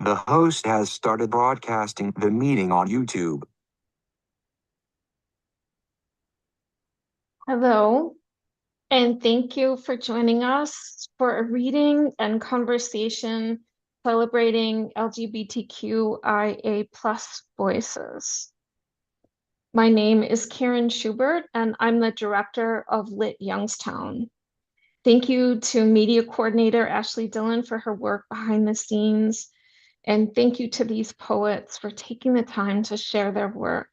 The host has started broadcasting the meeting on YouTube. Hello, and thank you for joining us for a reading and conversation celebrating LGBTQIA plus voices. My name is Karen Schubert, and I'm the director of Lit Youngstown. Thank you to media coordinator Ashley Dillon for her work behind the scenes, and thank you to these poets for taking the time to share their work.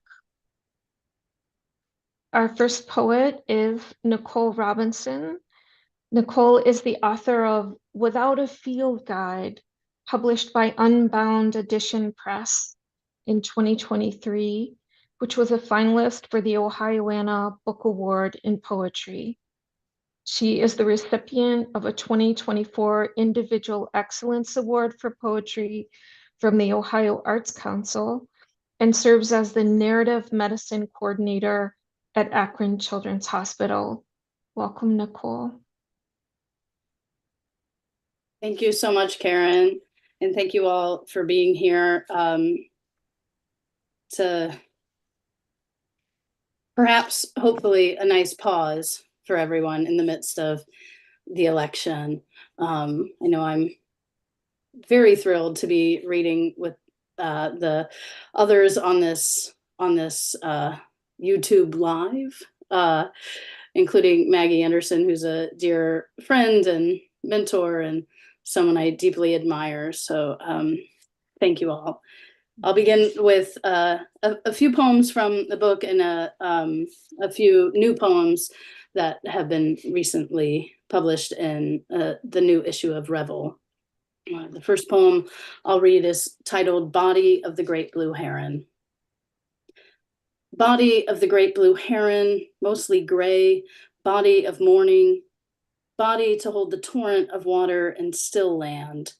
Our first poet is Nicole Robinson. Nicole is the author of Without a Field Guide, published by Unbound Edition Press in 2023, which was a finalist for the Ohioana Book Award in Poetry. She is the recipient of a 2024 Individual Excellence Award for Poetry from the Ohio Arts Council and serves as the narrative medicine coordinator at Akron Children's Hospital. Welcome, Nicole. Thank you so much, Karen. And thank you all for being here to perhaps, hopefully, a nice pause for everyone in the midst of the election. I know I'm very thrilled to be reading with the others on this YouTube live, including Maggie Anderson, who's a dear friend and mentor and someone I deeply admire. So thank you all. I'll begin with a few poems from the book and a few new poems that have been recently published in the new issue of Revel. The first poem I'll read is titled Body of the Great Blue Heron. Body of the great blue heron, mostly gray, body of morning, body to hold the torrent of water and still land,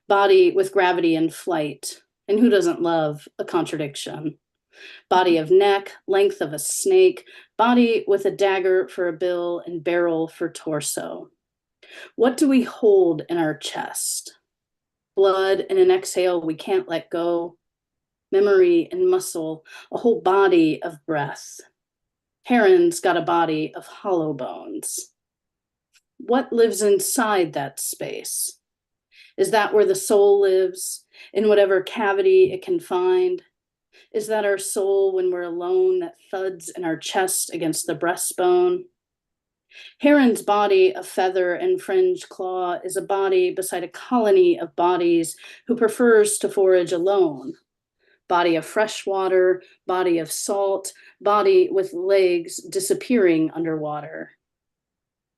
body with gravity and flight, and who doesn't love a contradiction? Body of neck, length of a snake, body with a dagger for a bill and barrel for torso. What do we hold in our chest? Blood and an exhale we can't let go, memory and muscle, a whole body of breath. Heron's got a body of hollow bones. What lives inside that space? Is that where the soul lives, in whatever cavity it can find? Is that our soul when we're alone that thuds in our chest against the breastbone? Heron's body of feather and fringed claw is a body beside a colony of bodies who prefers to forage alone. Body of fresh water, body of salt, body with legs disappearing underwater.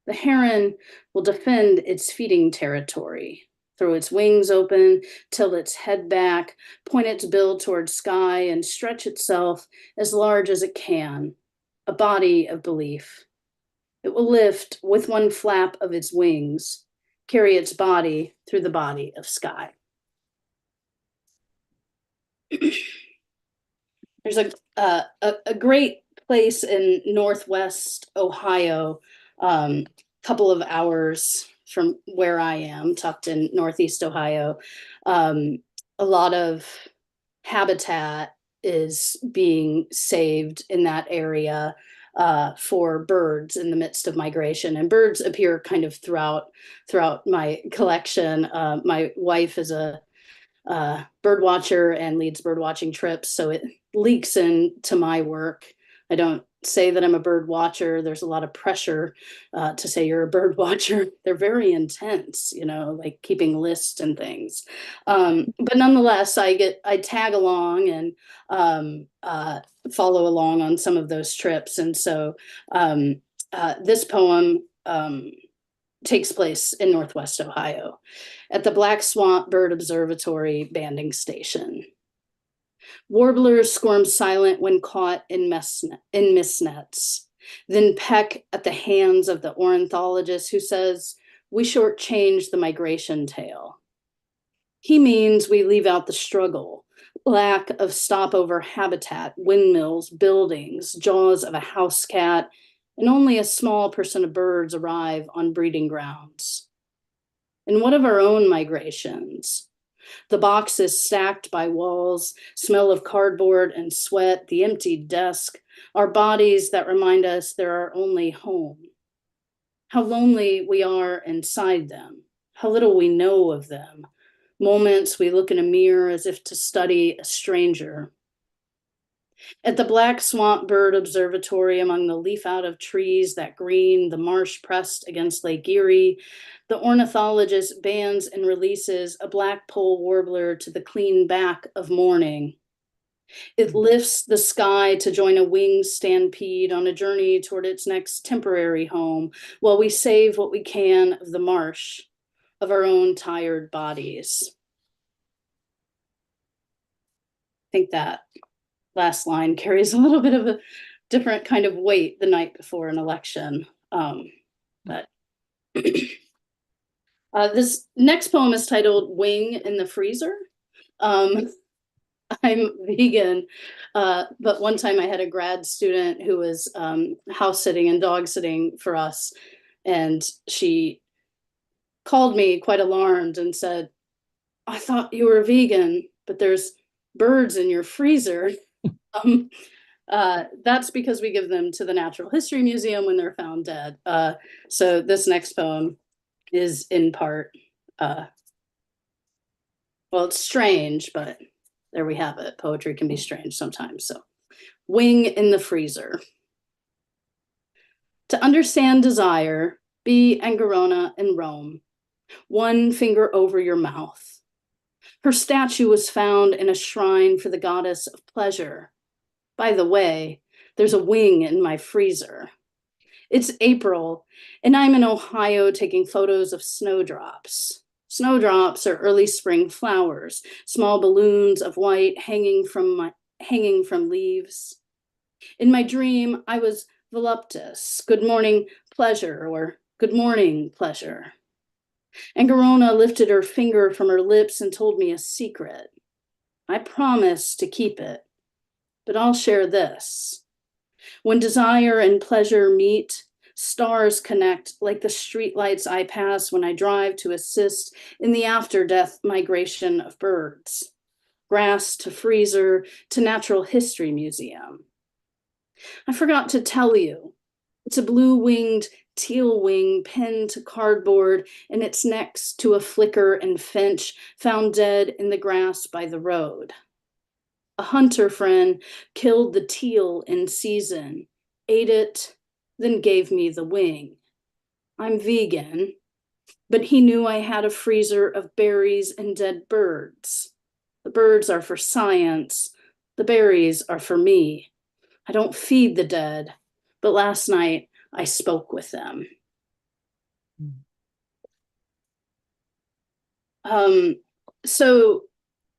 The heron will defend its feeding territory, throw its wings open, tilt its head back, point its bill toward sky, and stretch itself as large as it can, a body of belief. It will lift with one flap of its wings, carry its body through the body of sky. There's a great place in Northwest Ohio, couple of hours from where I am, tucked in Northeast Ohio. A lot of habitat is being saved in that area for birds in the midst of migration, and birds appear kind of throughout my collection. My wife is a bird watcher and leads bird watching trips, so it leaks into my work. I don't say that I'm a bird watcher. There's a lot of pressure to say you're a bird watcher. They're very intense, like keeping lists and things. But nonetheless, I tag along and follow along on some of those trips. And so this poem takes place in Northwest Ohio at the Black Swamp Bird Observatory banding station. Warblers squirm silent when caught in mist nets, then peck at the hands of the ornithologist who says, "We shortchange the migration tale." He means we leave out the struggle, lack of stopover habitat, windmills, buildings, jaws of a house cat, and only a small percent of birds arrive on breeding grounds. And what of our own migrations? The boxes stacked by walls, smell of cardboard and sweat, the empty desk, our bodies that remind us they're our only home. How lonely we are inside them, how little we know of them. Moments we look in a mirror as if to study a stranger. At the Black Swamp Bird Observatory, among the leaf out of trees that green, the marsh pressed against Lake Erie, the ornithologist bands and releases a blackpoll warbler to the clean back of morning. It lifts the sky to join a winged stampede on a journey toward its next temporary home, while we save what we can of the marsh, of our own tired bodies. I think that last line carries a little bit of a different kind of weight the night before an election. But this next poem is titled Wing in the Freezer. I'm vegan, but one time I had a grad student who was house sitting and dog sitting for us, and she called me quite alarmed and said, "I thought you were vegan, but there's birds in your freezer." That's because we give them to the Natural History Museum when they're found dead. So this next poem is in part, well, it's strange, but there we have it. Poetry can be strange sometimes. So, Wing in the Freezer. To understand desire, be Angerona in Rome, one finger over your mouth. Her statue was found in a shrine for the goddess of pleasure. By the way, there's a wing in my freezer. It's April, and I'm in Ohio taking photos of snowdrops. Snowdrops are early spring flowers, small balloons of white hanging from leaves. In my dream, I was voluptuous, good morning pleasure, or good morning pleasure. Angerona lifted her finger from her lips and told me a secret. I promised to keep it, but I'll share this. When desire and pleasure meet, stars connect like the streetlights I pass when I drive to assist in the after-death migration of birds. Grass to freezer to Natural History Museum. I forgot to tell you, it's a blue-winged teal wing pinned to cardboard, and it's next to a flicker and finch found dead in the grass by the road. A hunter friend killed the teal in season, ate it, then gave me the wing. I'm vegan, but he knew I had a freezer of berries and dead birds. The birds are for science, the berries are for me. I don't feed the dead, but last night I spoke with them. So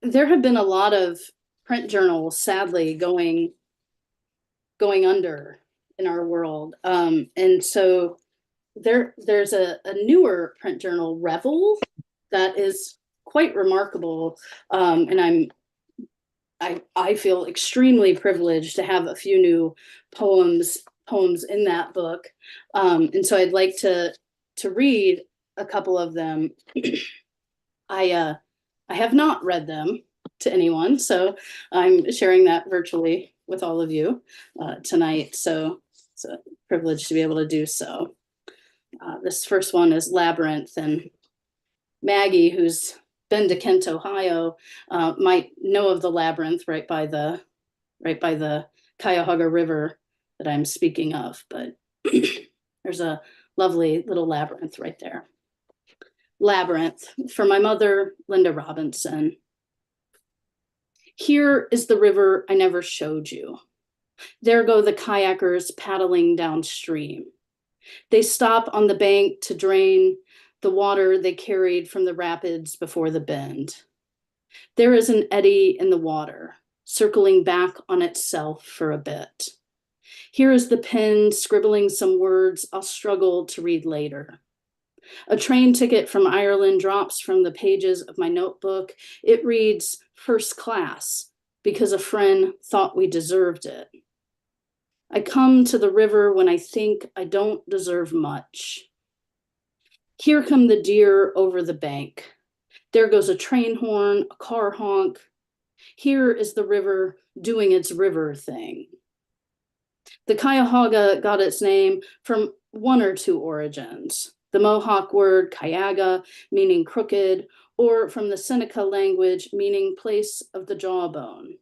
there have been a lot of print journals, sadly, going under in our world. And so there's a newer print journal, Revel, that is quite remarkable. And I feel extremely privileged to have a few new poems in that book. And so I'd like to read a couple of them. I have not read them to anyone, so I'm sharing that virtually with all of you tonight. So it's a privilege to be able to do so. This first one is Labyrinth, and Maggie, who's been to Kent, Ohio, might know of the labyrinth right by the Cuyahoga River that I'm speaking of, but there's a lovely little labyrinth right there. Labyrinth, for my mother, Linda Robinson. Here is the river I never showed you. There go the kayakers paddling downstream. They stop on the bank to drain the water they carried from the rapids before the bend. There is an eddy in the water, circling back on itself for a bit. Here is the pen scribbling some words I'll struggle to read later. A train ticket from Ireland drops from the pages of my notebook. It reads first class because a friend thought we deserved it. I come to the river when I think I don't deserve much. Here come the deer over the bank. There goes a train horn, a car honk. Here is the river doing its river thing. The Cuyahoga got its name from one or two origins. The Mohawk word Cuyaga, meaning crooked, or from the Seneca language, meaning place of the jawbone.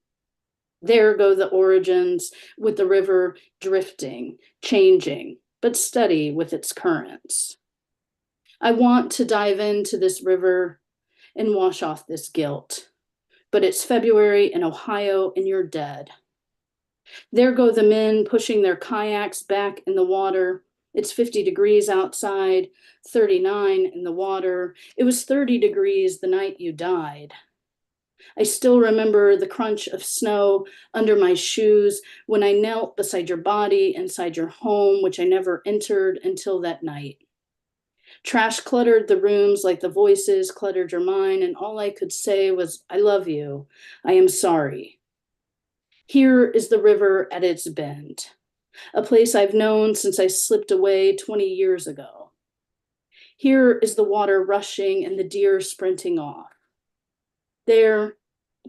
There go the origins, with the river drifting, changing, but steady with its currents. I want to dive into this river and wash off this guilt. But it's February in Ohio and you're dead. There go the men pushing their kayaks back in the water. It's 50 degrees outside, 39 in the water. It was 30 degrees the night you died. I still remember the crunch of snow under my shoes when I knelt beside your body inside your home, which I never entered until that night. Trash cluttered the rooms like the voices cluttered your mind, and all I could say was, I love you. I am sorry. Here is the river at its bend, a place I've known since I slipped away 20 years ago. Here is the water rushing and the deer sprinting off. There,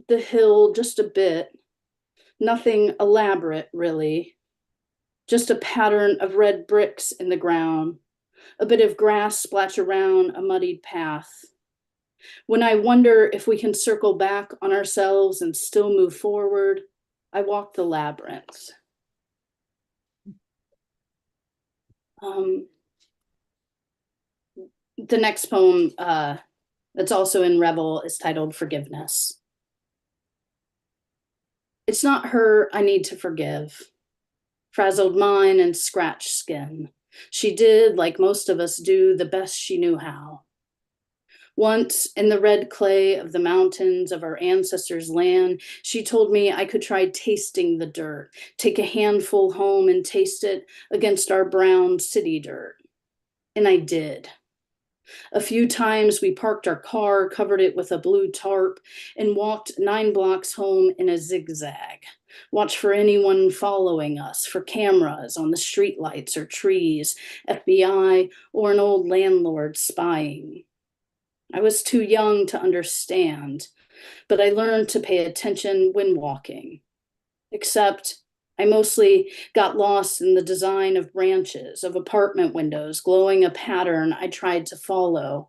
the hill just a bit, nothing elaborate really, just a pattern of red bricks in the ground, a bit of grass splash around a muddied path. When I wonder if we can circle back on ourselves and still move forward, I walk the labyrinth. The next poem that's also in Revel is titled Forgiveness. It's not her I need to forgive. Frazzled mind and scratched skin. She did, like most of us do, the best she knew how. Once, in the red clay of the mountains of our ancestors' land, she told me I could try tasting the dirt, take a handful home and taste it against our brown city dirt. And I did. A few times we parked our car, covered it with a blue tarp, and walked 9 blocks home in a zigzag. Watch for anyone following us, for cameras on the streetlights or trees, FBI, or an old landlord spying. I was too young to understand, but I learned to pay attention when walking. Except I mostly got lost in the design of branches, of apartment windows, glowing a pattern I tried to follow.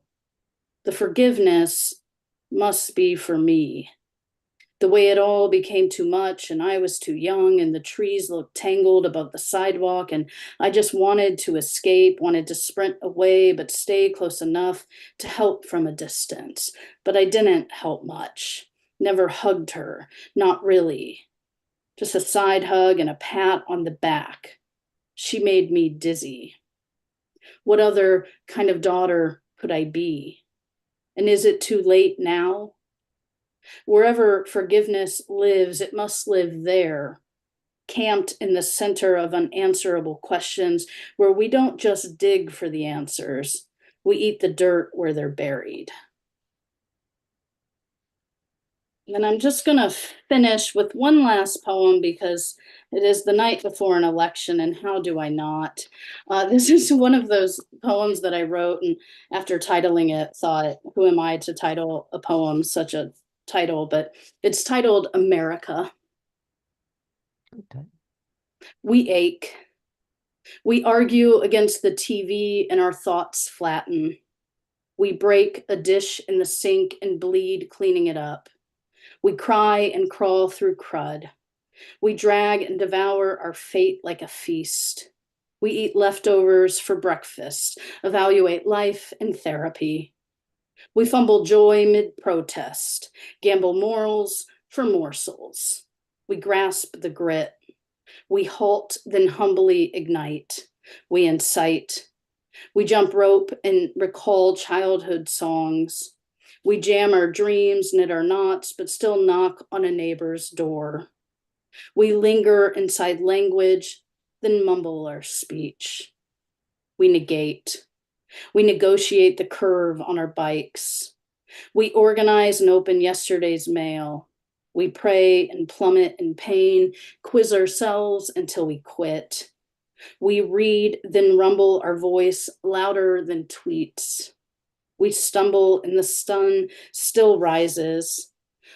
The forgiveness must be for me. The way it all became too much, and I was too young, and the trees looked tangled above the sidewalk, and I just wanted to escape, wanted to sprint away, but stay close enough to help from a distance. But I didn't help much, never hugged her, not really. Just a side hug and a pat on the back. She made me dizzy. What other kind of daughter could I be? And is it too late now? Wherever forgiveness lives, it must live there, camped in the center of unanswerable questions, where we don't just dig for the answers, we eat the dirt where they're buried. And I'm just going to finish with one last poem because it is the night before an election, and how do I not? This is one of those poems that I wrote, and after titling it, thought, who am I to title a poem such a title? But it's titled America. Okay. We ache. We argue against the TV and our thoughts flatten. We break a dish in the sink and bleed cleaning it up. We cry and crawl through crud. We drag and devour our fate like a feast. We eat leftovers for breakfast, evaluate life and therapy. We fumble joy mid-protest, gamble morals for morsels. We grasp the grit. We halt, then humbly ignite. We incite. We jump rope and recall childhood songs. We jam our dreams, knit our knots, but still knock on a neighbor's door. We linger inside language, then mumble our speech. We negate. We negotiate the curve on our bikes. We organize and open yesterday's mail. We pray and plummet in pain, quiz ourselves until we quit. We read, then rumble our voice louder than tweets. We stumble and the stun still rises.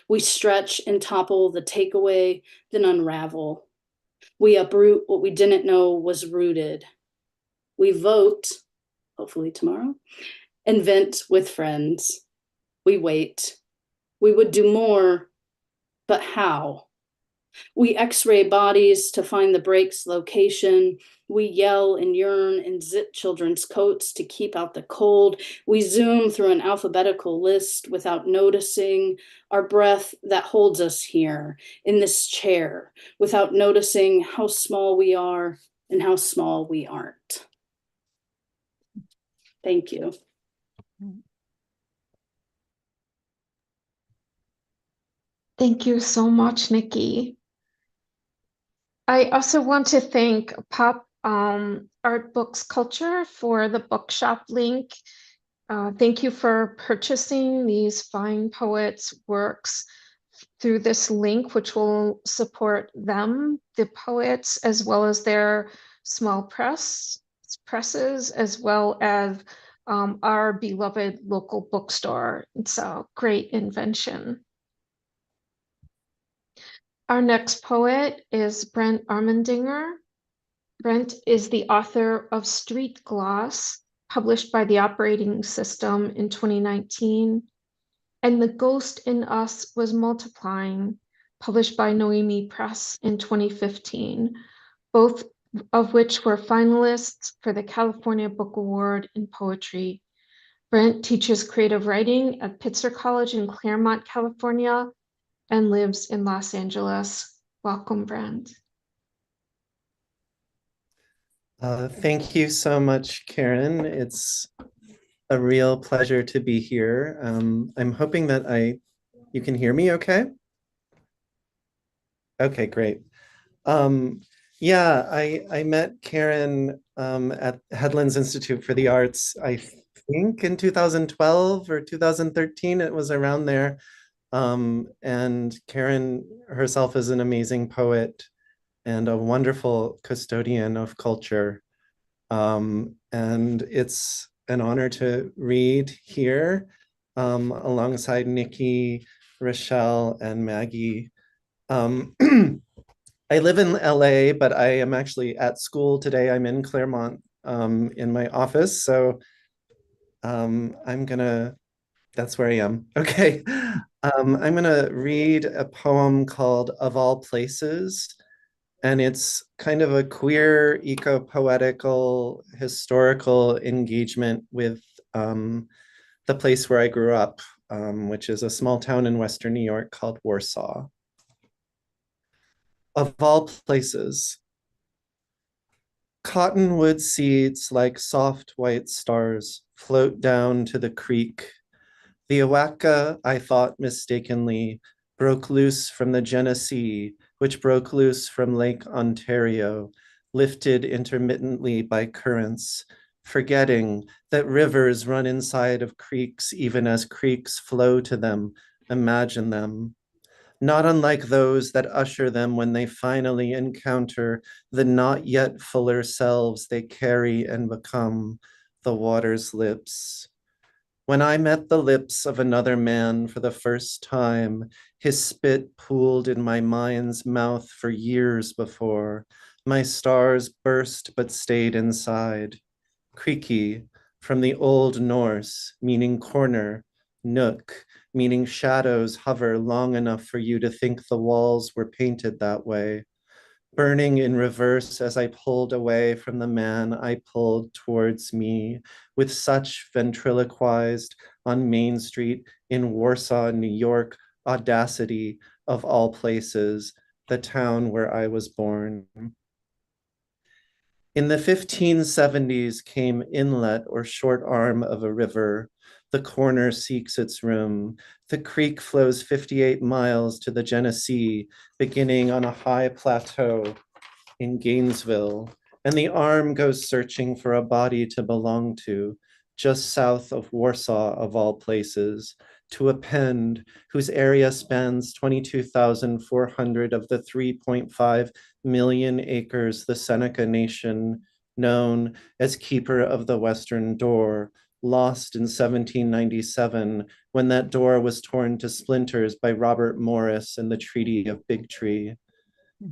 We stretch and topple the takeaway, then unravel. We uproot what we didn't know was rooted. We vote, hopefully tomorrow, and vent with friends. We wait. We would do more, but how? We x-ray bodies to find the break's location. We yell and yearn and zip children's coats to keep out the cold. We zoom through an alphabetical list without noticing our breath that holds us here in this chair, without noticing how small we are and how small we aren't. Thank you. Thank you so much, Nikki. I also want to thank Pop Art Books Culture for the bookshop link. Thank you for purchasing these fine poets' works through this link, which will support them, the poets, as well as their small presses, as well as our beloved local bookstore. It's a great invention. Our next poet is Brent Armendinger. Brent is the author of Street Gloss, published by the Operating System in 2019, and The Ghost in Us Was Multiplying, published by Noemi Press in 2015, both of which were finalists for the California Book Award in Poetry. Brent teaches creative writing at Pitzer College in Claremont, California, and lives in Los Angeles. Welcome, Brent. Thank you so much, Karen. It's a real pleasure to be here. I'm hoping that you can hear me okay? Okay, great. Yeah, I met Karen at Headlands Institute for the Arts, I think in 2012 or 2013, it was around there. And Karen herself is an amazing poet and a wonderful custodian of culture. And it's an honor to read here alongside Nikki, Rochelle, and Maggie. I live in LA, but I am actually at school today. I'm in Claremont in my office. So that's where I am. Okay. I'm gonna read a poem called Of All Places. And it's kind of a queer, eco-poetical, historical engagement with the place where I grew up, which is a small town in Western New York called Warsaw. Of all places, cottonwood seeds like soft white stars float down to the creek. The Awaka, I thought mistakenly, broke loose from the Genesee, which broke loose from Lake Ontario, lifted intermittently by currents, forgetting that rivers run inside of creeks even as creeks flow to them, imagine them. Not unlike those that usher them when they finally encounter the not yet fuller selves they carry and become, the water's lips. When I met the lips of another man for the first time, his spit pooled in my mind's mouth for years before. My stars burst but stayed inside. Creaky, from the Old Norse, meaning corner, nook, meaning shadows hover long enough for you to think the walls were painted that way. Burning in reverse as I pulled away from the man I pulled towards me, with such ventriloquized on Main Street in Warsaw, New York, audacity of all places, the town where I was born. In the 1570s came inlet or short arm of a river. The corner seeks its room. The creek flows 58 miles to the Genesee, beginning on a high plateau in Gainesville, and the arm goes searching for a body to belong to, just south of Warsaw, of all places, to a Pend whose area spans 22,400 of the 3.5 million acres the Seneca Nation, known as Keeper of the Western Door, lost in 1797 when that door was torn to splinters by Robert Morris and the Treaty of Big Tree.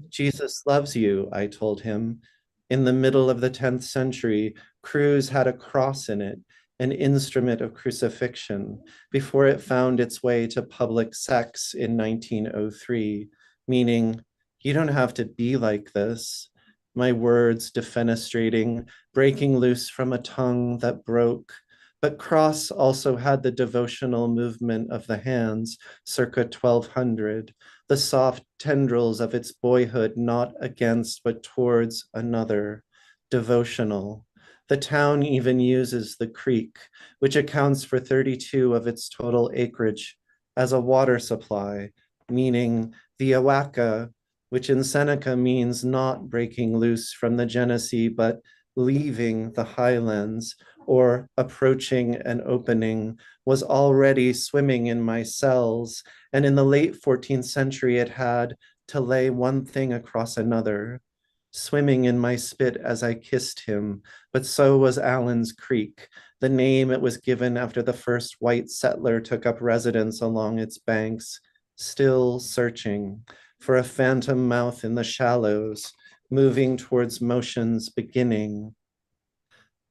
Jesus loves you, I told him. In the middle of the 10th century, Cruz had a cross in it, an instrument of crucifixion, before it found its way to public sex in 1903, meaning, you don't have to be like this. My words defenestrating, breaking loose from a tongue that broke. But cross also had the devotional movement of the hands, circa 1200, the soft tendrils of its boyhood not against but towards another, devotional. The town even uses the creek, which accounts for 32 of its total acreage, as a water supply, meaning the Awaka, which in Seneca means not breaking loose from the Genesee, but leaving the highlands or approaching an opening, was already swimming in my cells. And in the late 14th century, it had to lay one thing across another, swimming in my spit as I kissed him. But so was Allen's Creek, the name it was given after the first white settler took up residence along its banks, still searching for a phantom mouth in the shallows, moving towards motion's beginning.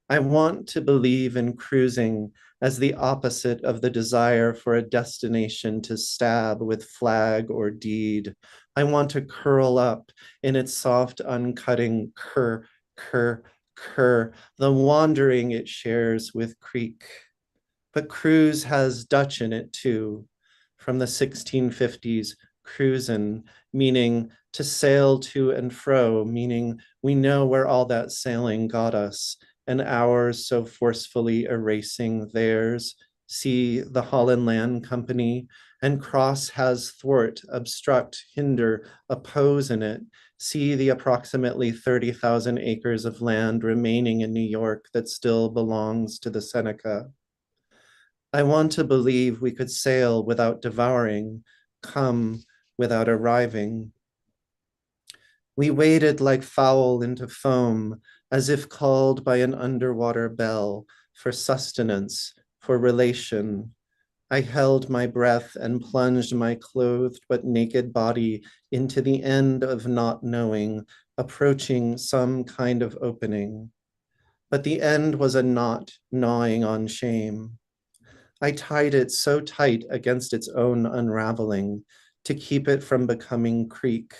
I want to believe in cruising as the opposite of the desire for a destination to stab with flag or deed. I want to curl up in its soft uncutting cur, the wandering it shares with creek. But cruise has Dutch in it too, from the 1650s, cruisin', meaning to sail to and fro, meaning we know where all that sailing got us, and ours so forcefully erasing theirs. See the Holland Land Company, and cross has thwart, obstruct, hinder, oppose in it. See the approximately 30,000 acres of land remaining in New York that still belongs to the Seneca. I want to believe we could sail without devouring, come without arriving. We waded like fowl into foam, as if called by an underwater bell, for sustenance, for relation. I held my breath and plunged my clothed but naked body into the end of not knowing, approaching some kind of opening. But the end was a knot gnawing on shame. I tied it so tight against its own unraveling to keep it from becoming creek,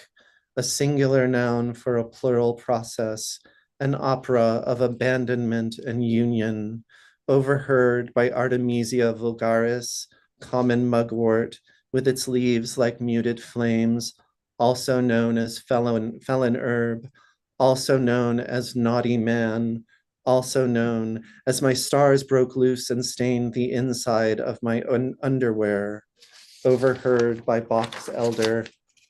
a singular noun for a plural process, an opera of abandonment and union, overheard by Artemisia vulgaris, common mugwort, with its leaves like muted flames, also known as felon herb, also known as naughty man, also known as my stars broke loose and stained the inside of my underwear, overheard by box elder,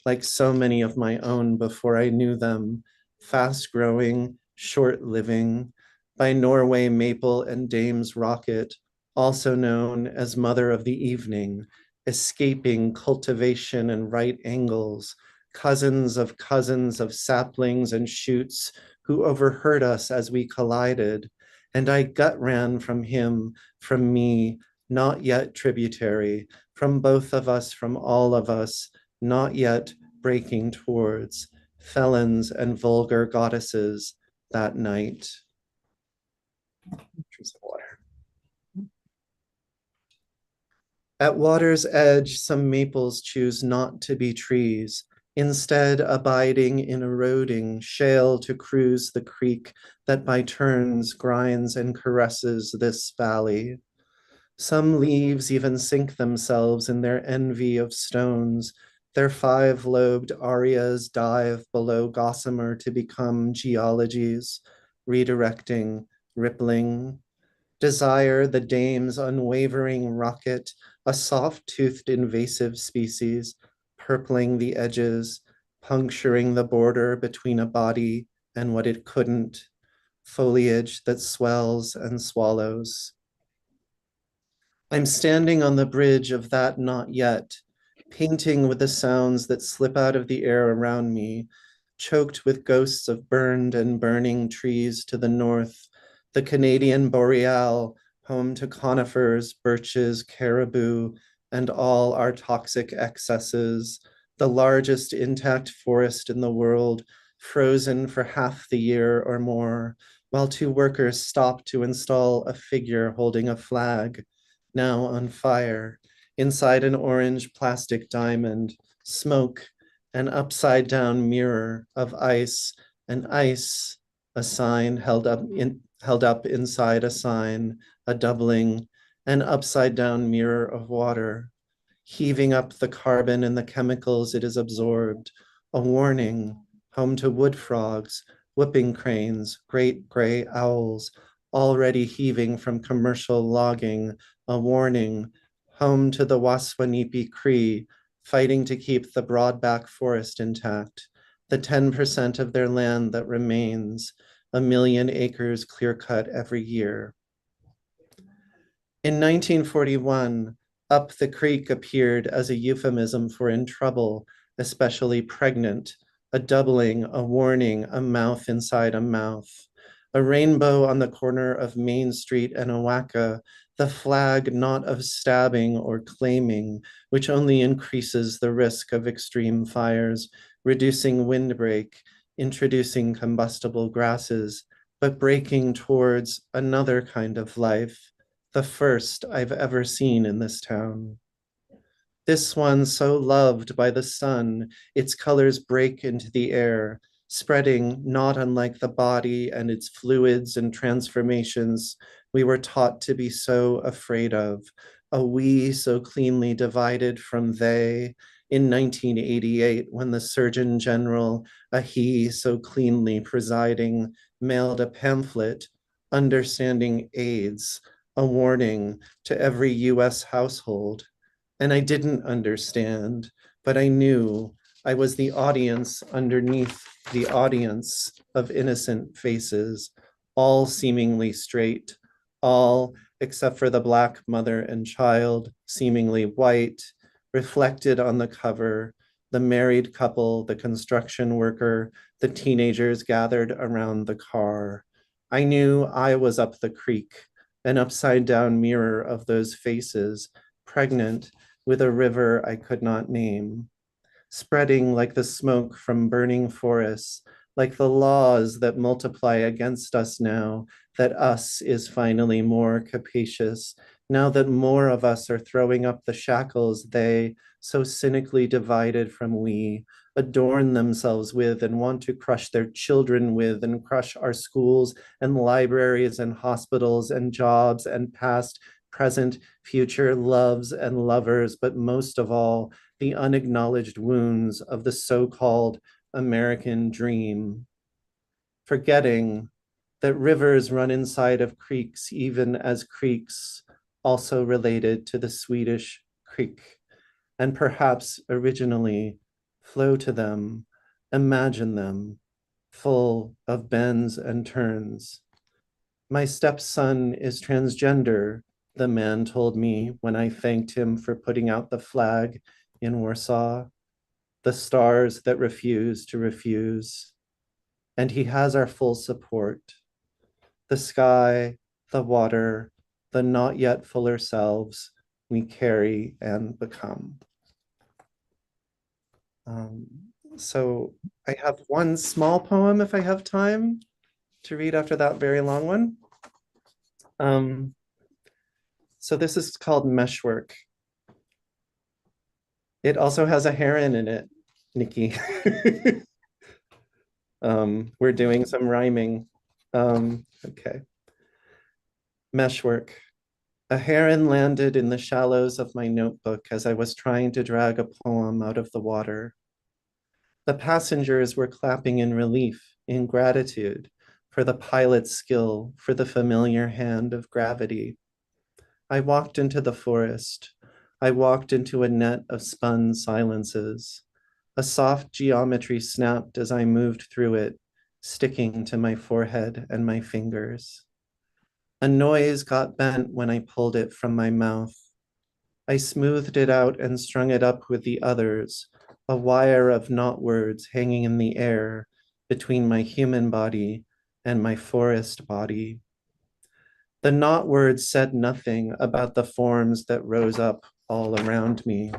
like so many of my own before I knew them, fast growing, short living, by Norway maple and dame's rocket, also known as mother of the evening, escaping cultivation and right angles, cousins of saplings and shoots who overheard us as we collided. And I gut ran from him, from me, not yet tributary, from both of us, from all of us, not yet breaking towards felons and vulgar goddesses that night. Drink some water. At water's edge, some maples choose not to be trees, instead abiding in eroding shale to cruise the creek that by turns grinds and caresses this valley. Some leaves even sink themselves in their envy of stones. Their five-lobed arias dive below gossamer to become geologies, redirecting, rippling. Desire, the dame's unwavering rocket, a soft-toothed invasive species, purpling the edges, puncturing the border between a body and what it couldn't, foliage that swells and swallows. I'm standing on the bridge of that not yet, painting with the sounds that slip out of the air around me, choked with ghosts of burned and burning trees to the north, the Canadian boreal home to conifers, birches, caribou, and all our toxic excesses, the largest intact forest in the world, frozen for half the year or more, while two workers stop to install a figure holding a flag, now on fire, inside an orange plastic diamond, smoke, an upside down mirror of ice, and ice, a sign held up inside a sign, a doubling, an upside down mirror of water, heaving up the carbon and the chemicals it has absorbed, a warning, home to wood frogs, whooping cranes, great gray owls, already heaving from commercial logging, a warning, home to the Waswanipi Cree, fighting to keep the broadback forest intact, the 10% of their land that remains, 1 million acres clear cut every year. In 1941, up the creek appeared as a euphemism for in trouble, especially pregnant, a doubling, a warning, a mouth inside a mouth. A rainbow on the corner of Main Street and Owaka, the flag not of stabbing or claiming, which only increases the risk of extreme fires, reducing windbreak, introducing combustible grasses, but breaking towards another kind of life, the first I've ever seen in this town. This one so loved by the sun, its colors break into the air, spreading not unlike the body and its fluids and transformations we were taught to be so afraid of, a we so cleanly divided from they in 1988 when the Surgeon General, a he so cleanly presiding, mailed a pamphlet, Understanding AIDS, a warning to every US household. And I didn't understand, but I knew I was the audience underneath the audience of innocent faces, all seemingly straight, all except for the Black mother and child, seemingly white, reflected on the cover, the married couple, the construction worker, the teenagers gathered around the car. I knew I was up the creek, an upside down mirror of those faces, pregnant with a river I could not name, spreading like the smoke from burning forests, like the laws that multiply against us now, that us is finally more capacious, now that more of us are throwing up the shackles they, so cynically divided from we, adorn themselves with and want to crush their children with and crush our schools and libraries and hospitals and jobs and past, present, future loves and lovers, but most of all, the unacknowledged wounds of the so-called American dream. Forgetting that rivers run inside of creeks, even as creeks also related to the Swedish creek, and perhaps originally flow to them, imagine them, full of bends and turns. My stepson is transgender, the man told me when I thanked him for putting out the flag in Warsaw, the stars that refuse to refuse. And he has our full support. The sky, the water, the not yet fuller selves we carry and become. So I have one small poem if I have time to read after that very long one. So this is called Meshwork. It also has a heron in it, Nikki. We're doing some rhyming. Okay. Meshwork. A heron landed in the shallows of my notebook as I was trying to drag a poem out of the water. The passengers were clapping in relief, in gratitude for the pilot's skill, for the familiar hand of gravity. I walked into the forest. I walked into a net of spun silences. A soft geometry snapped as I moved through it, sticking to my forehead and my fingers. A noise got bent when I pulled it from my mouth. I smoothed it out and strung it up with the others, a wire of not words hanging in the air between my human body and my forest body. The not words said nothing about the forms that rose up all around me.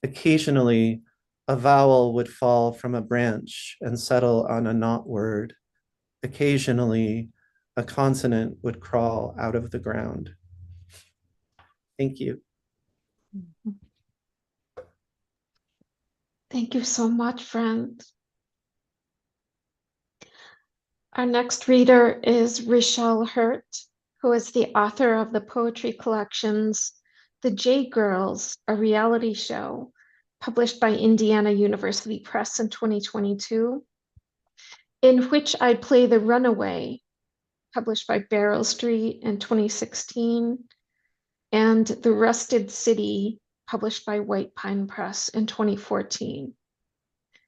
Occasionally, a vowel would fall from a branch and settle on a not word. Occasionally, a consonant would crawl out of the ground. Thank you. Thank you so much, friend. Our next reader is Richelle Hurt, who is the author of the poetry collections The J Girls, a reality show, published by Indiana University Press in 2022, In Which I Play the Runaway, published by Barrow Street in 2016, and The Rusted City, published by White Pine Press in 2014.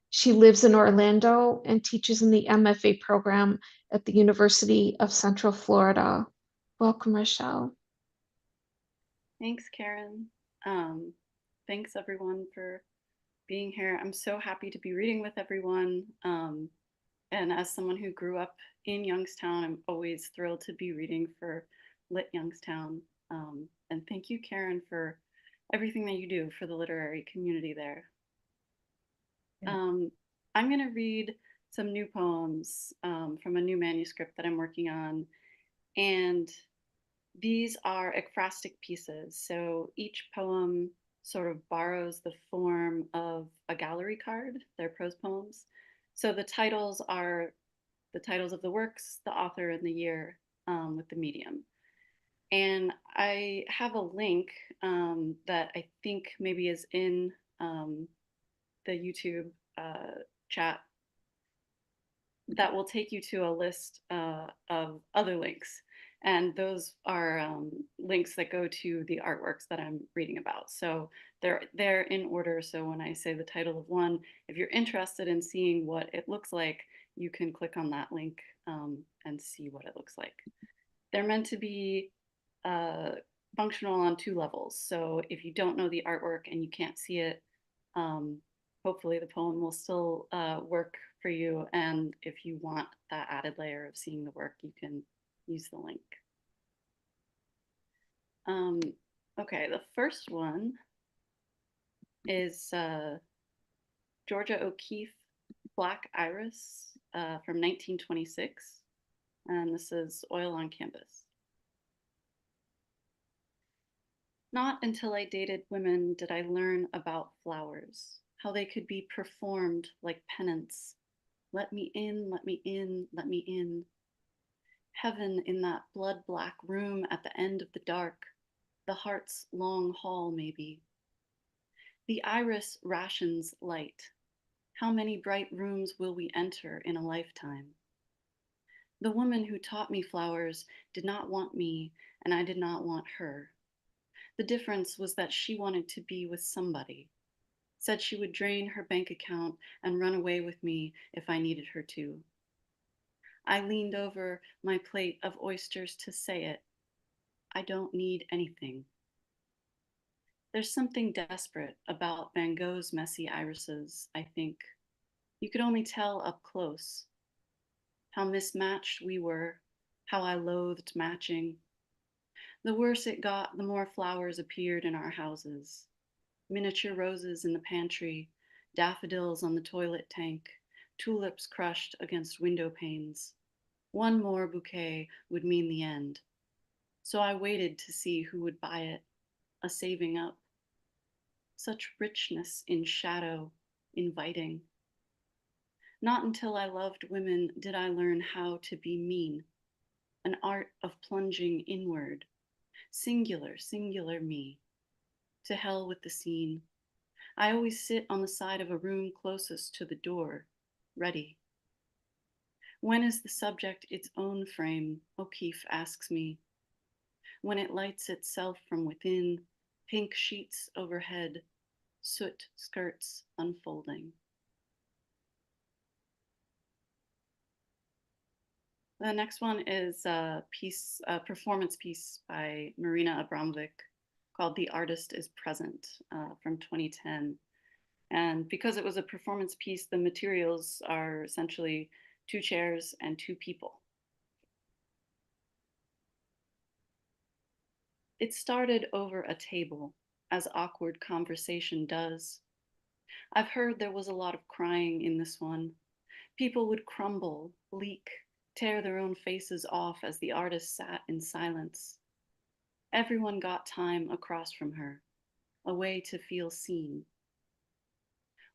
She lives in Orlando and teaches in the MFA program at the University of Central Florida. Welcome, Richelle. Thanks, Karen. Thanks everyone for being here. I'm so happy to be reading with everyone. And as someone who grew up in Youngstown, I'm always thrilled to be reading for Lit Youngstown. And thank you, Karen, for everything that you do for the literary community there. I'm going to read some new poems from a new manuscript that I'm working on. And these are ekphrastic pieces. So each poem sort of borrows the form of a gallery card. They're prose poems. So the titles are the titles of the works, the author, and the year with the medium. And I have a link that I think maybe is in the YouTube chat that will take you to a list of other links. And those are links that go to the artworks that I'm reading about. So they're in order. So when I say the title of one, if you're interested in seeing what it looks like, you can click on that link and see what it looks like. They're meant to be functional on two levels. So if you don't know the artwork and you can't see it, hopefully the poem will still work for you. And if you want that added layer of seeing the work, you can use the link. Okay, the first one is Georgia O'Keeffe, Black Iris from 1926. And this is Oil on Canvas. Not until I dated women did I learn about flowers, how they could be performed like penance. Let me in, let me in, let me in. Heaven in that blood-black room at the end of the dark, the heart's long hall maybe. The iris rations light. How many bright rooms will we enter in a lifetime? The woman who taught me flowers did not want me, and I did not want her. The difference was that she wanted to be with somebody, said she would drain her bank account and run away with me if I needed her to. I leaned over my plate of oysters to say it. I don't need anything. There's something desperate about Van Gogh's messy irises, I think. You could only tell up close. How mismatched we were, how I loathed matching. The worse it got, the more flowers appeared in our houses. Miniature roses in the pantry, daffodils on the toilet tank, tulips crushed against window panes. One more bouquet would mean the end. So I waited to see who would buy it, a saving up. Such richness in shadow, inviting. Not until I loved women did I learn how to be mean, an art of plunging inward, singular, singular me. To hell with the scene. I always sit on the side of a room closest to the door, ready. When is the subject its own frame, O'Keeffe asks me. When it lights itself from within, pink sheets overhead, soot skirts unfolding. The next one is a performance piece by Marina Abramovic called The Artist is Present from 2010. And because it was a performance piece, the materials are essentially 2 chairs and 2 people. It started over a table, as awkward conversation does. I've heard there was a lot of crying in this one. People would crumble, leak, tear their own faces off as the artist sat in silence. Everyone got time across from her, a way to feel seen.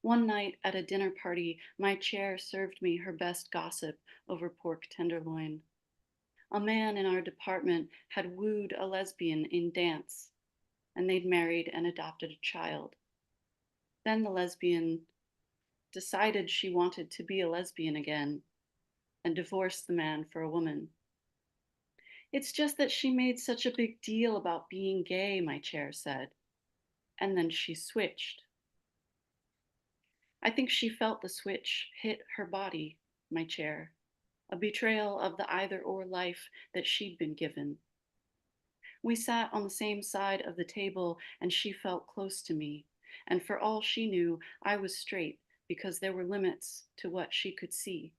One night at a dinner party, my chair served me her best gossip over pork tenderloin. A man in our department had wooed a lesbian in dance, and they'd married and adopted a child. Then the lesbian decided she wanted to be a lesbian again and divorced the man for a woman. It's just that she made such a big deal about being gay, my chair said, and then she switched. I think she felt the switch hit her body, my chair, a betrayal of the either-or life that she'd been given. We sat on the same side of the table and she felt close to me, and for all she knew, I was straight because there were limits to what she could see.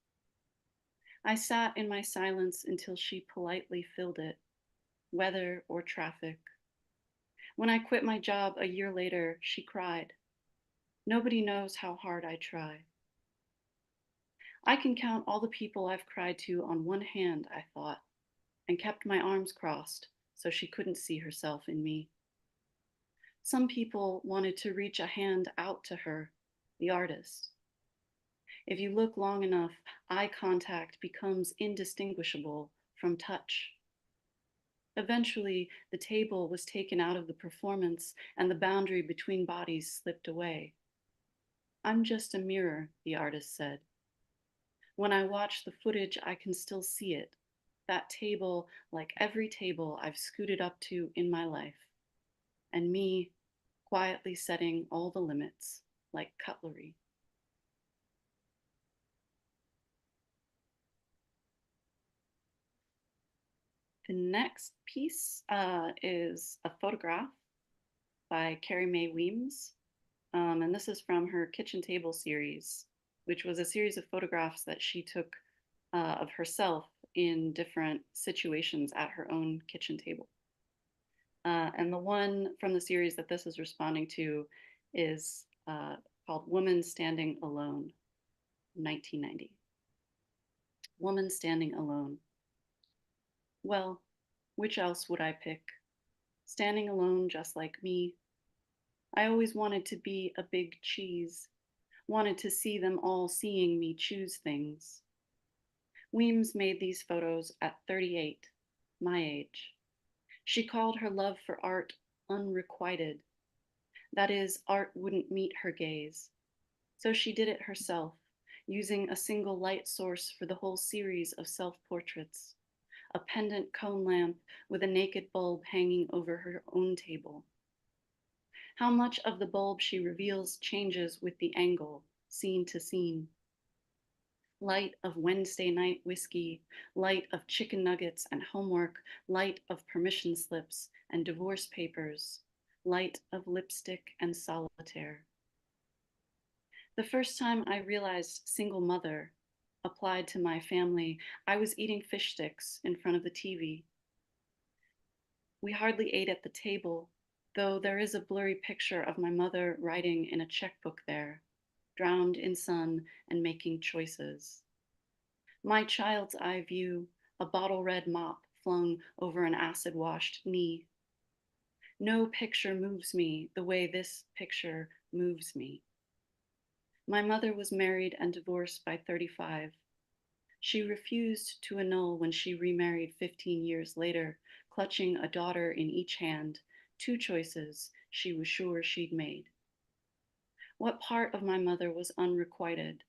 I sat in my silence until she politely filled it, weather or traffic. When I quit my job a year later, she cried. Nobody knows how hard I try. I can count all the people I've cried to on one hand, I thought, and kept my arms crossed so she couldn't see herself in me. Some people wanted to reach a hand out to her, the artist. If you look long enough, eye contact becomes indistinguishable from touch. Eventually, the table was taken out of the performance and the boundary between bodies slipped away. I'm just a mirror, the artist said. When I watch the footage, I can still see it. That table, like every table I've scooted up to in my life. And me, quietly setting all the limits, like cutlery. The next piece is a photograph by Carrie Mae Weems. And this is from her Kitchen Table series, which was a series of photographs that she took of herself in different situations at her own kitchen table. And the one from the series that this is responding to is called Woman Standing Alone, 1990. Woman Standing Alone. Well, which else would I pick? Standing alone just like me. I always wanted to be a big cheese, wanted to see them all seeing me choose things. Weems made these photos at 38, my age. She called her love for art unrequited. That is, art wouldn't meet her gaze. So she did it herself, using a single light source for the whole series of self-portraits, a pendant cone lamp with a naked bulb hanging over her own table. How much of the bulb she reveals changes with the angle, scene to scene. Light of Wednesday night whiskey, light of chicken nuggets and homework, light of permission slips and divorce papers, light of lipstick and solitaire. The first time I realized single mother applied to my family, I was eating fish sticks in front of the TV. We hardly ate at the table, though there is a blurry picture of my mother writing in a checkbook there, drowned in sun and making choices. My child's eye view, a bottle red mop flung over an acid-washed knee. No picture moves me the way this picture moves me. My mother was married and divorced by 35. She refused to annul when she remarried 15 years later, clutching a daughter in each hand, two choices she was sure she'd made. What part of my mother was unrequited?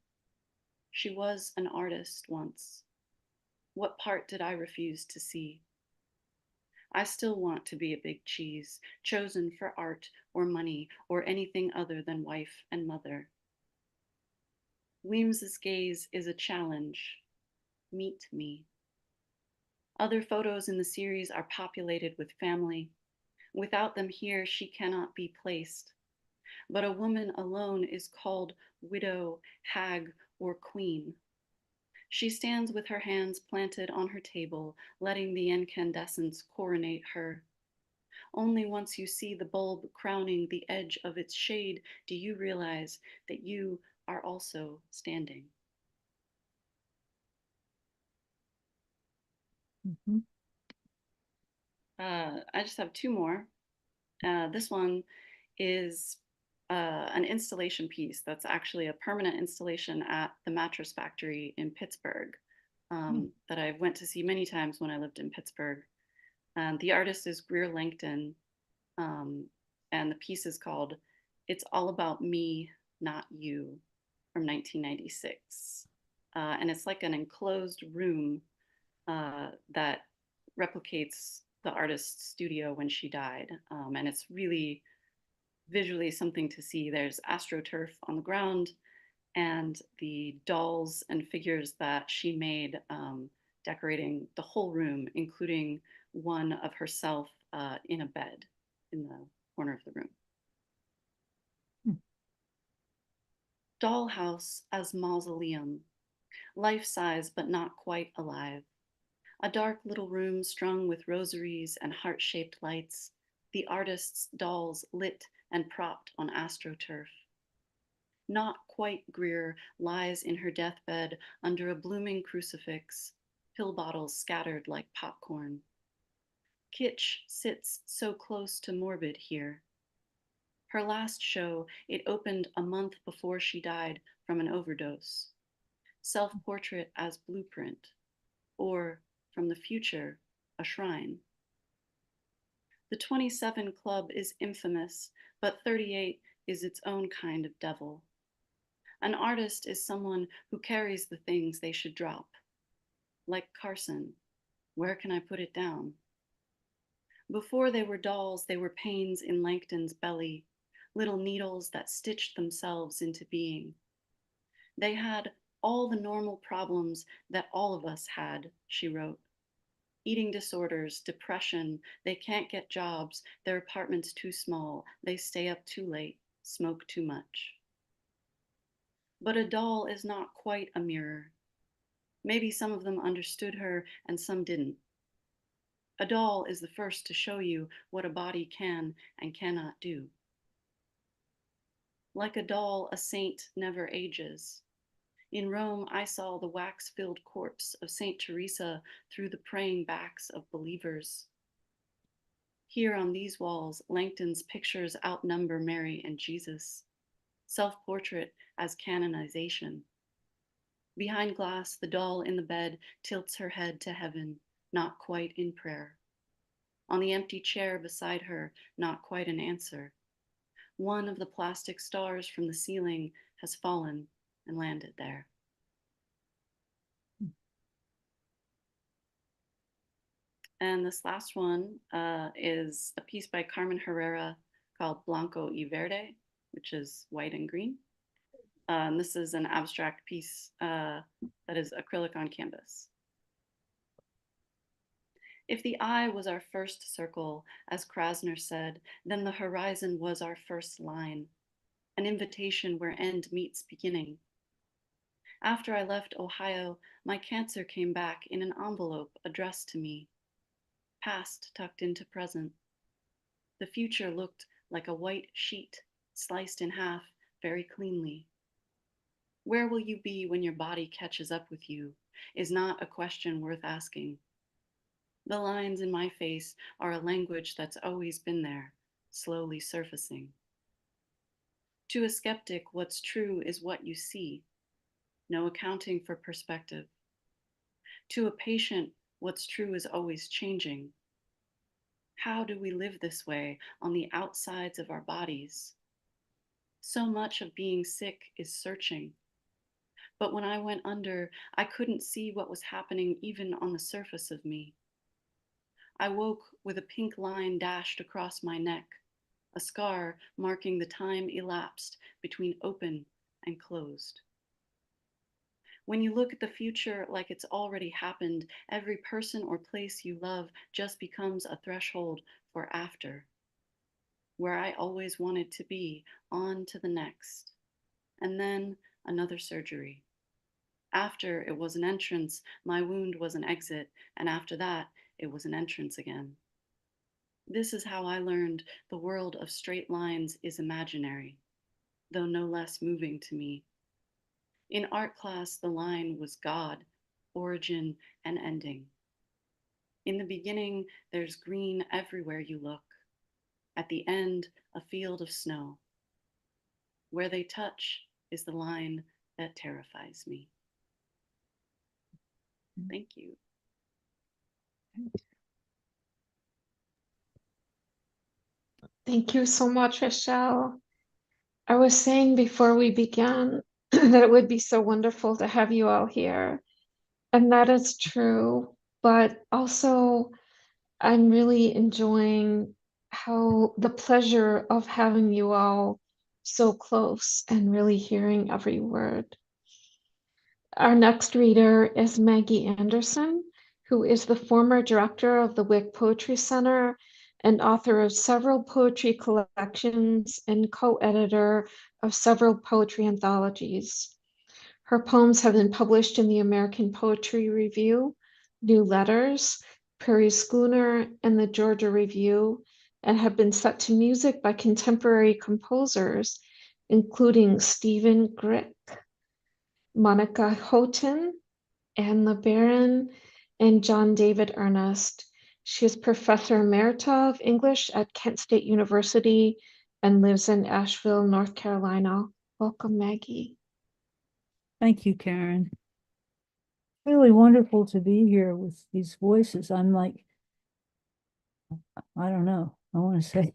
She was an artist once. What part did I refuse to see? I still want to be a big cheese, chosen for art or money or anything other than wife and mother. Weems's gaze is a challenge. Meet me. Other photos in the series are populated with family. Without them here, she cannot be placed. But a woman alone is called widow, hag, or queen. She stands with her hands planted on her table, letting the incandescents coronate her. Only once you see the bulb crowning the edge of its shade do you realize that you are also standing. Mhm. I just have two more. This one is an installation piece that's actually a permanent installation at the Mattress Factory in Pittsburgh that I went to see many times when I lived in Pittsburgh. The artist is Greer Langton, and the piece is called It's All About Me, Not You from 1996. And it's like an enclosed room that replicates the artist's studio when she died. And it's really visually something to see. There's astroturf on the ground and the dolls and figures that she made decorating the whole room, including one of herself in a bed in the corner of the room. Dollhouse as mausoleum, life-size but not quite alive. A dark little room strung with rosaries and heart-shaped lights, the artist's dolls lit and propped on astroturf. Not quite Greer lies in her deathbed under a blooming crucifix, pill bottles scattered like popcorn. Kitsch sits so close to morbid here. Her last show, it opened a month before she died from an overdose. Self-portrait as blueprint, or from the future, a shrine. The 27 Club is infamous, but 38 is its own kind of devil. An artist is someone who carries the things they should drop. Like Carson, where can I put it down? Before they were dolls, they were pains in Langton's belly, little needles that stitched themselves into being. They had all the normal problems that all of us had, she wrote. Eating disorders, depression, they can't get jobs, their apartment's too small, they stay up too late, smoke too much. But a doll is not quite a mirror. Maybe some of them understood her and some didn't. A doll is the first to show you what a body can and cannot do. Like a doll, a saint never ages. In Rome, I saw the wax-filled corpse of Saint Teresa through the praying backs of believers. Here on these walls, Langton's pictures outnumber Mary and Jesus. Self-portrait as canonization. Behind glass, the doll in the bed tilts her head to heaven, not quite in prayer. On the empty chair beside her, not quite an answer. One of the plastic stars from the ceiling has fallen and landed there. And this last one is a piece by Carmen Herrera called Blanco y Verde, which is white and green. And this is an abstract piece that is acrylic on canvas. If the eye was our first circle, as Krasner said, then the horizon was our first line, an invitation where end meets beginning. After I left Ohio, my cancer came back in an envelope addressed to me, past tucked into present. The future looked like a white sheet, sliced in half very cleanly. Where will you be when your body catches up with you is not a question worth asking. The lines in my face are a language that's always been there, slowly surfacing. To a skeptic, what's true is what you see, no accounting for perspective. To a patient, what's true is always changing. How do we live this way on the outsides of our bodies? So much of being sick is searching. But when I went under, I couldn't see what was happening even on the surface of me. I woke with a pink line dashed across my neck, a scar marking the time elapsed between open and closed. When you look at the future like it's already happened, every person or place you love just becomes a threshold for after. Where I always wanted to be, on to the next. And then another surgery. After it was an entrance, my wound was an exit, and after that, it was an entrance again. This is how I learned the world of straight lines is imaginary, though no less moving to me. In art class, the line was God, origin, and ending. In the beginning, there's green everywhere you look. At the end, a field of snow. Where they touch is the line that terrifies me. Thank you. Thank you so much, Rochelle. I was saying before we began that it would be so wonderful to have you all here. And that is true. But also, I'm really enjoying how the pleasure of having you all so close and really hearing every word. Our next reader is Maggie Anderson, who is the former director of the Wick Poetry Center and author of several poetry collections and co-editor of several poetry anthologies. Her poems have been published in the American Poetry Review, New Letters, Prairie Schooner, and the Georgia Review, and have been set to music by contemporary composers, including Stephen Grick, Monica Houghton, Anne LeBaron, and John David Ernest. She is Professor Emerita of English at Kent State University and lives in Asheville, North Carolina. Welcome, Maggie. Thank you, Karen. Really wonderful to be here with these voices. I'm like, I don't know. I want to say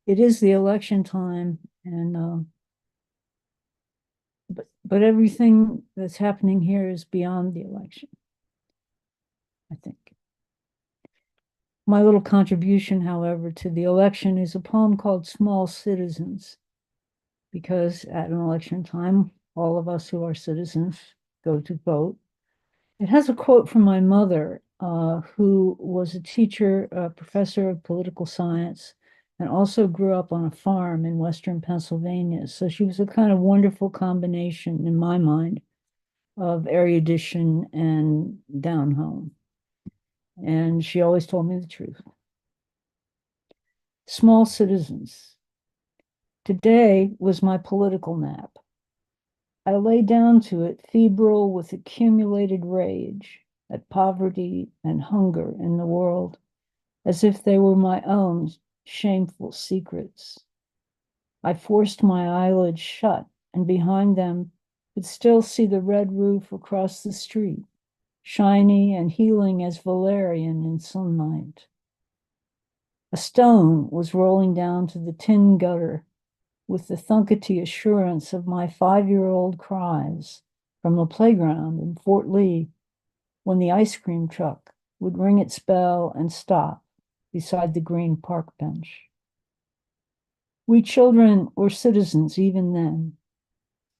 it is the election time, and but everything that's happening here is beyond the election, I think. My little contribution, however, to the election is a poem called Small Citizens, because at an election time, all of us who are citizens go to vote. It has a quote from my mother, who was a teacher, a professor of political science, and also grew up on a farm in Western Pennsylvania. So she was a kind of wonderful combination, in my mind, of erudition and down home. And she always told me the truth. Small Citizens. Today was my political nap. I lay down to it febrile with accumulated rage at poverty and hunger in the world, as if they were my own shameful secrets. I forced my eyelids shut, and behind them could still see the red roof across the street, shiny and healing as valerian in sunlight. A stone was rolling down to the tin gutter with the thunkety assurance of my 5-year-old cries from the playground in Fort Lee when the ice cream truck would ring its bell and stop beside the green park bench. We children were citizens even then,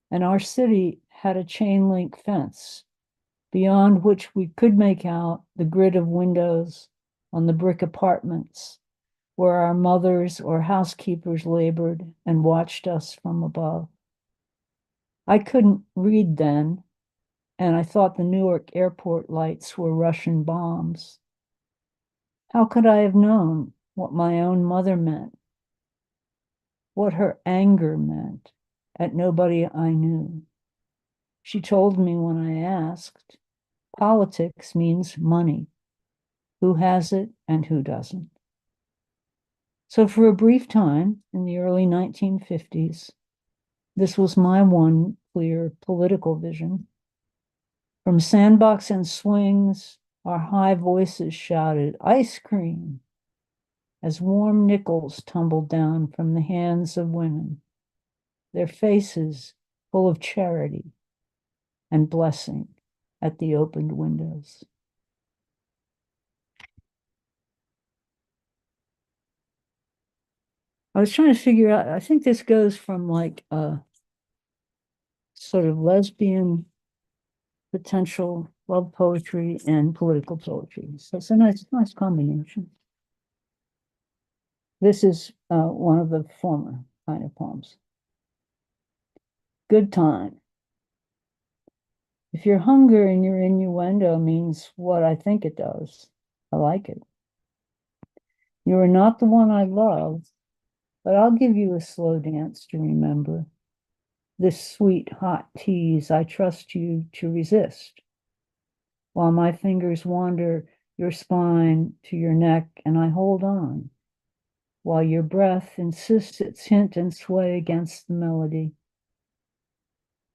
and our city had a chain link fence beyond which we could make out the grid of windows on the brick apartments where our mothers or housekeepers labored and watched us from above. I couldn't read then, and I thought the Newark airport lights were Russian bombs. How could I have known what my own mother meant, what her anger meant at nobody I knew? She told me when I asked, politics means money, who has it and who doesn't. So for a brief time in the early 1950s, this was my one clear political vision. From sandbox and swings, our high voices shouted, "Ice cream," as warm nickels tumbled down from the hands of women, their faces full of charity and blessing at the opened windows. I was trying to figure out, I think this goes from like a sort of lesbian potential love poetry and political poetry. So it's a nice combination. This is one of the former kind of poems. Good time. If your hunger in your innuendo means what I think it does, I like it. You are not the one I love, but I'll give you a slow dance to remember. This sweet, hot tease I trust you to resist, while my fingers wander your spine to your neck and I hold on, while your breath insists its hint and sway against the melody.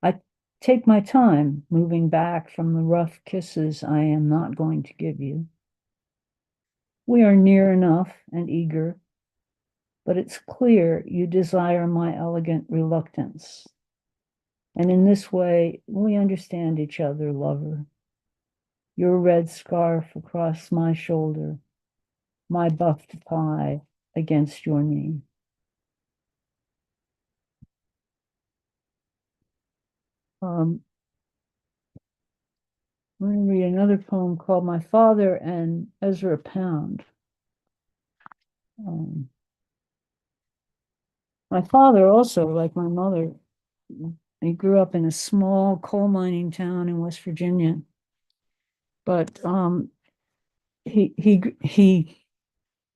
I take my time moving back from the rough kisses I am not going to give you. We are near enough and eager, but it's clear you desire my elegant reluctance. And in this way, we understand each other, lover. Your red scarf across my shoulder, my buffed thigh against your knee. I'm going to read another poem called My Father and Ezra Pound. My father also, like my mother, he grew up in a small coal mining town in West Virginia. But he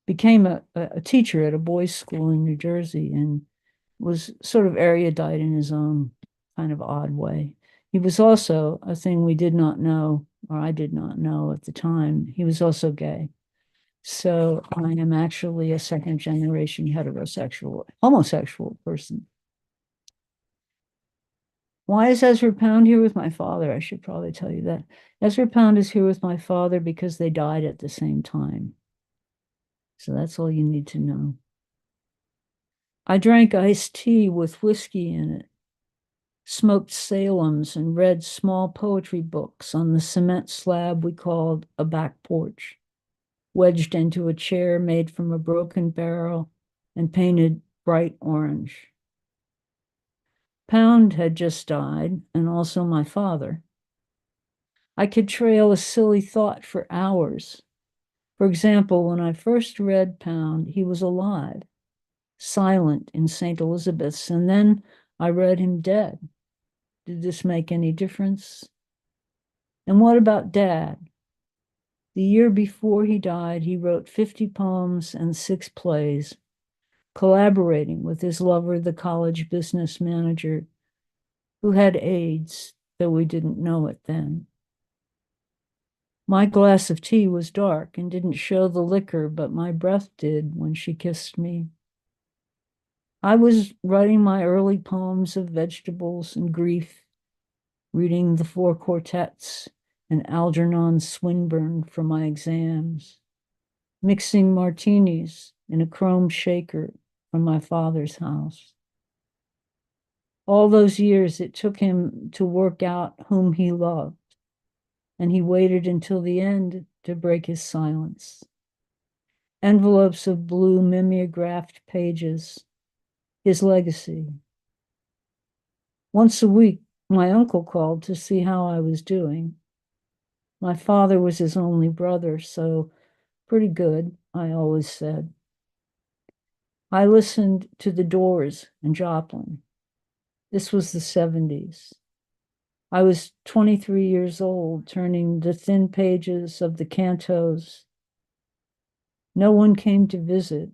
became a teacher at a boys' school in New Jersey and was sort of erudite in his own kind of odd way. He was also a thing we did not know, or I did not know at the time. He was also gay. So I am actually a second generation heterosexual, homosexual person. Why is Ezra Pound here with my father? I should probably tell you that. Ezra Pound is here with my father because they died at the same time. So that's all you need to know. I drank iced tea with whiskey in it, smoked Salems, and read small poetry books on the cement slab we called a back porch, wedged into a chair made from a broken barrel and painted bright orange. Pound had just died, and also my father. I could trail a silly thought for hours. For example, when I first read Pound, he was alive, silent in St. Elizabeth's, and then I read him dead. Did this make any difference? And what about Dad? The year before he died, he wrote 50 poems and 6 plays, collaborating with his lover, the college business manager, who had AIDS, though we didn't know it then. My glass of tea was dark and didn't show the liquor, but my breath did when she kissed me. I was writing my early poems of vegetables and grief, reading the 4 quartets and Algernon Swinburne for my exams, mixing martinis in a chrome shaker from my father's house. All those years it took him to work out whom he loved, and he waited until the end to break his silence. Envelopes of blue mimeographed pages, his legacy. Once a week, my uncle called to see how I was doing. My father was his only brother, so pretty good, I always said. I listened to the Doors and Joplin. This was the 70s. I was 23 years old, turning the thin pages of the cantos. No one came to visit.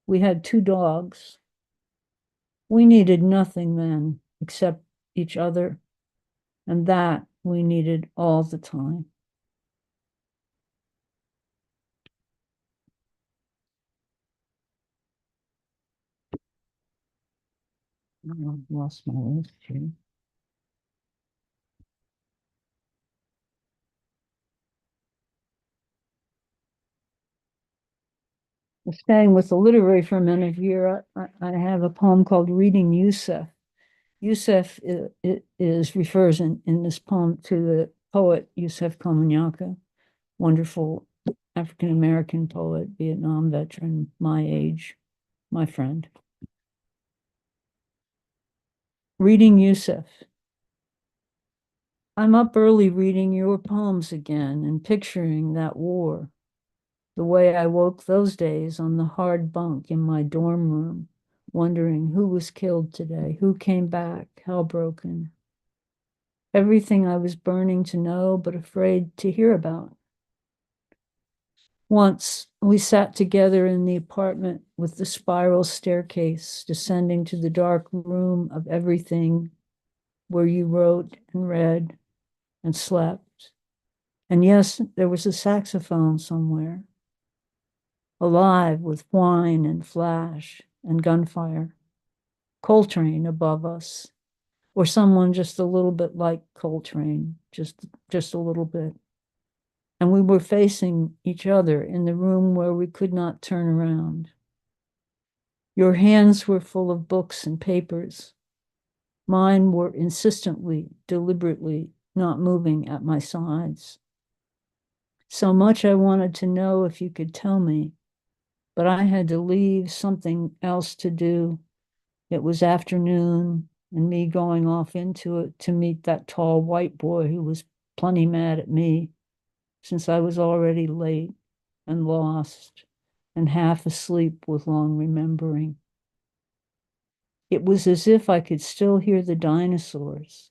We had 2 dogs. We needed nothing then except each other, and that we needed all the time. Oh, I've lost my list here. Staying with the literary for a minute here, I have a poem called Reading Yusef. Yusef refers in this poem to the poet Yusef Komunyakaa, wonderful African-American poet, Vietnam veteran, my age, my friend. Reading Yusef. I'm up early reading your poems again and picturing that war, the way I woke those days on the hard bunk in my dorm room, wondering who was killed today, who came back, how broken. Everything I was burning to know but afraid to hear about. Once we sat together in the apartment with the spiral staircase descending to the dark room of everything where you wrote and read and slept. And yes, there was a saxophone somewhere, alive with whine and flash and gunfire. Coltrane above us, or someone just a little bit like Coltrane, just a little bit. And we were facing each other in the room where we could not turn around. Your hands were full of books and papers. Mine were insistently, deliberately not moving at my sides. So much I wanted to know if you could tell me, but I had to leave something else to do. It was afternoon, and me going off into it to meet that tall white boy who was plenty mad at me, since I was already late and lost and half asleep with long remembering. It was as if I could still hear the dinosaurs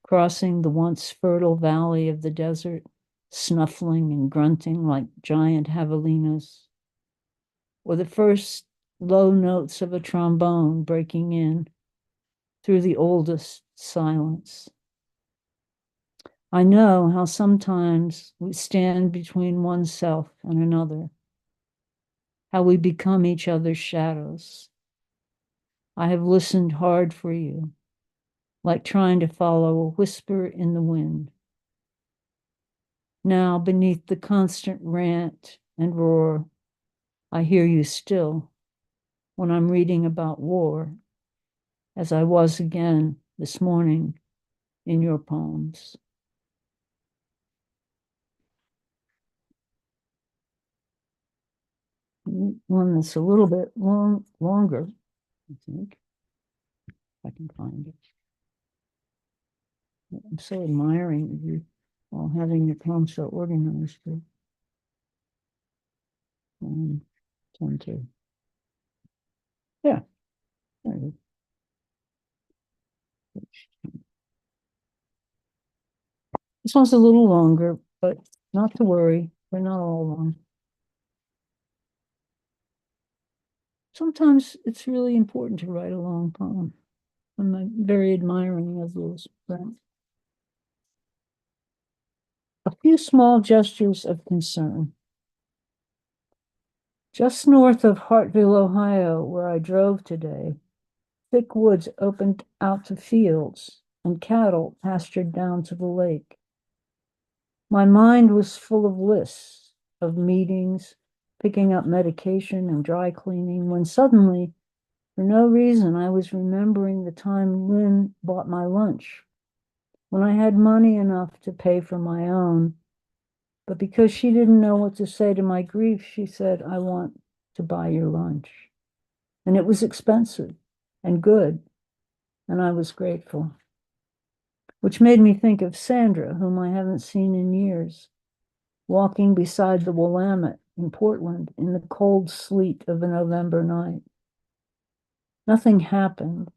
crossing the once fertile valley of the desert, snuffling and grunting like giant javelinas, or the first low notes of a trombone breaking in through the oldest silence. I know how sometimes we stand between oneself and another, how we become each other's shadows. I have listened hard for you, like trying to follow a whisper in the wind. Now, beneath the constant rant and roar, I hear you still when I'm reading about war, as I was again this morning in your poems. One that's a little bit longer, I think, if I can find it. I'm so admiring you all having your poems so organized. Here. 10 to. Yeah. There it is. This one's a little longer, but not to worry, they're not all long. Sometimes it's really important to write a long poem. I'm very admiring of those. A few small gestures of concern. Just north of Hartville, Ohio, where I drove today, thick woods opened out to fields and cattle pastured down to the lake. My mind was full of lists of meetings, picking up medication and dry cleaning, when suddenly, for no reason, I was remembering the time Lynn bought my lunch, when I had money enough to pay for my own. But because she didn't know what to say to my grief, she said, "I want to buy your lunch." And it was expensive and good, and I was grateful. Which made me think of Sandra, whom I haven't seen in years, walking beside the Willamette in Portland in the cold sleet of a November night. Nothing happened.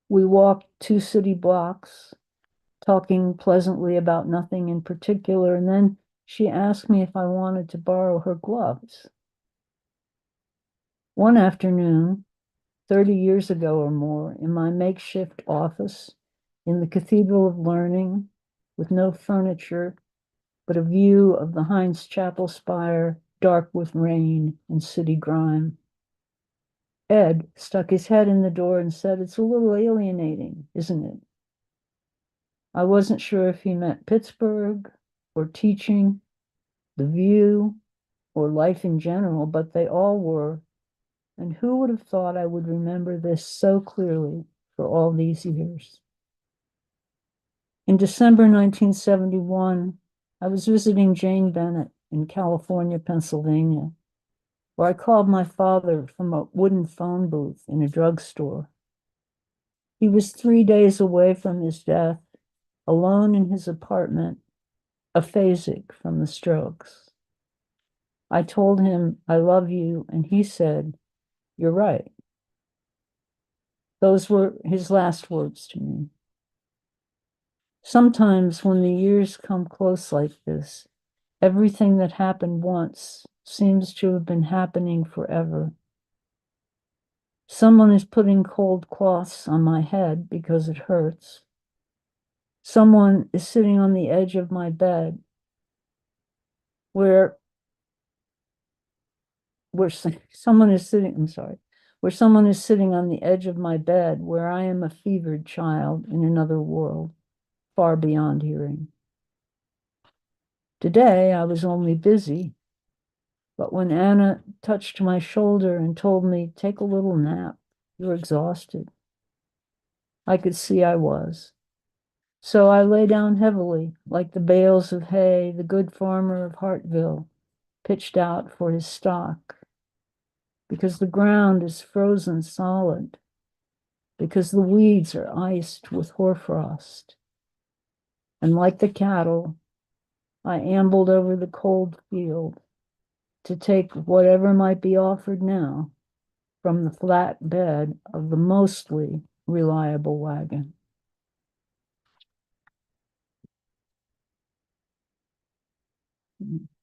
We walked 2 city blocks, talking pleasantly about nothing in particular, and then she asked me if I wanted to borrow her gloves. One afternoon, 30 years ago or more, in my makeshift office in the Cathedral of Learning, with no furniture, but a view of the Heinz Chapel spire, dark with rain and city grime. Ed stuck his head in the door and said, "It's a little alienating, isn't it?" I wasn't sure if he meant Pittsburgh or teaching, the view, or life in general, but they all were. And who would have thought I would remember this so clearly for all these years? In December 1971, I was visiting Jane Bennett in California, Pennsylvania, where I called my father from a wooden phone booth in a drugstore. He was 3 days away from his death, alone in his apartment, aphasic from the strokes. I told him, "I love you," and he said, "You're right." Those were his last words to me. Sometimes when the years come close like this, everything that happened once seems to have been happening forever. Someone is putting cold cloths on my head because it hurts. Someone is sitting on the edge of my bed where someone is sitting, I'm sorry, where someone is sitting on the edge of my bed where I am a fevered child in another world, far beyond hearing. Today I was only busy, but when Anna touched my shoulder and told me, take a little nap, you're exhausted, I could see I was. So I lay down heavily, like the bales of hay the good farmer of Hartville pitched out for his stock, because the ground is frozen solid, because the weeds are iced with hoarfrost. And like the cattle, I ambled over the cold field to take whatever might be offered now from the flat bed of the mostly reliable wagon.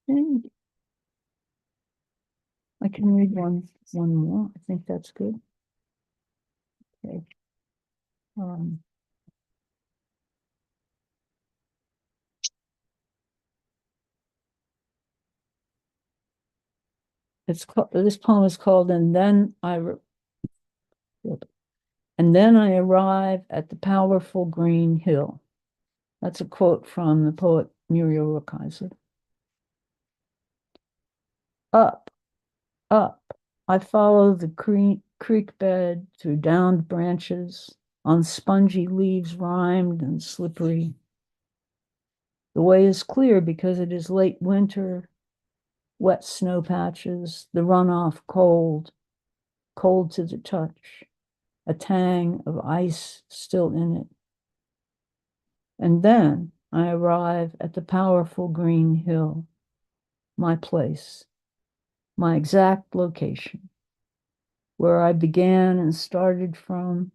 And I can read one more. I think that's good. Okay. This poem is called "And Then I Arrive at the Powerful Green Hill." That's a quote from the poet Muriel Rukeyser. Up, up, I follow the creek bed through downed branches on spongy leaves rimed and slippery. The way is clear because it is late winter, wet snow patches, the runoff cold, cold to the touch, a tang of ice still in it. And then I arrive at the powerful green hill, my place, my exact location, where I began and started from,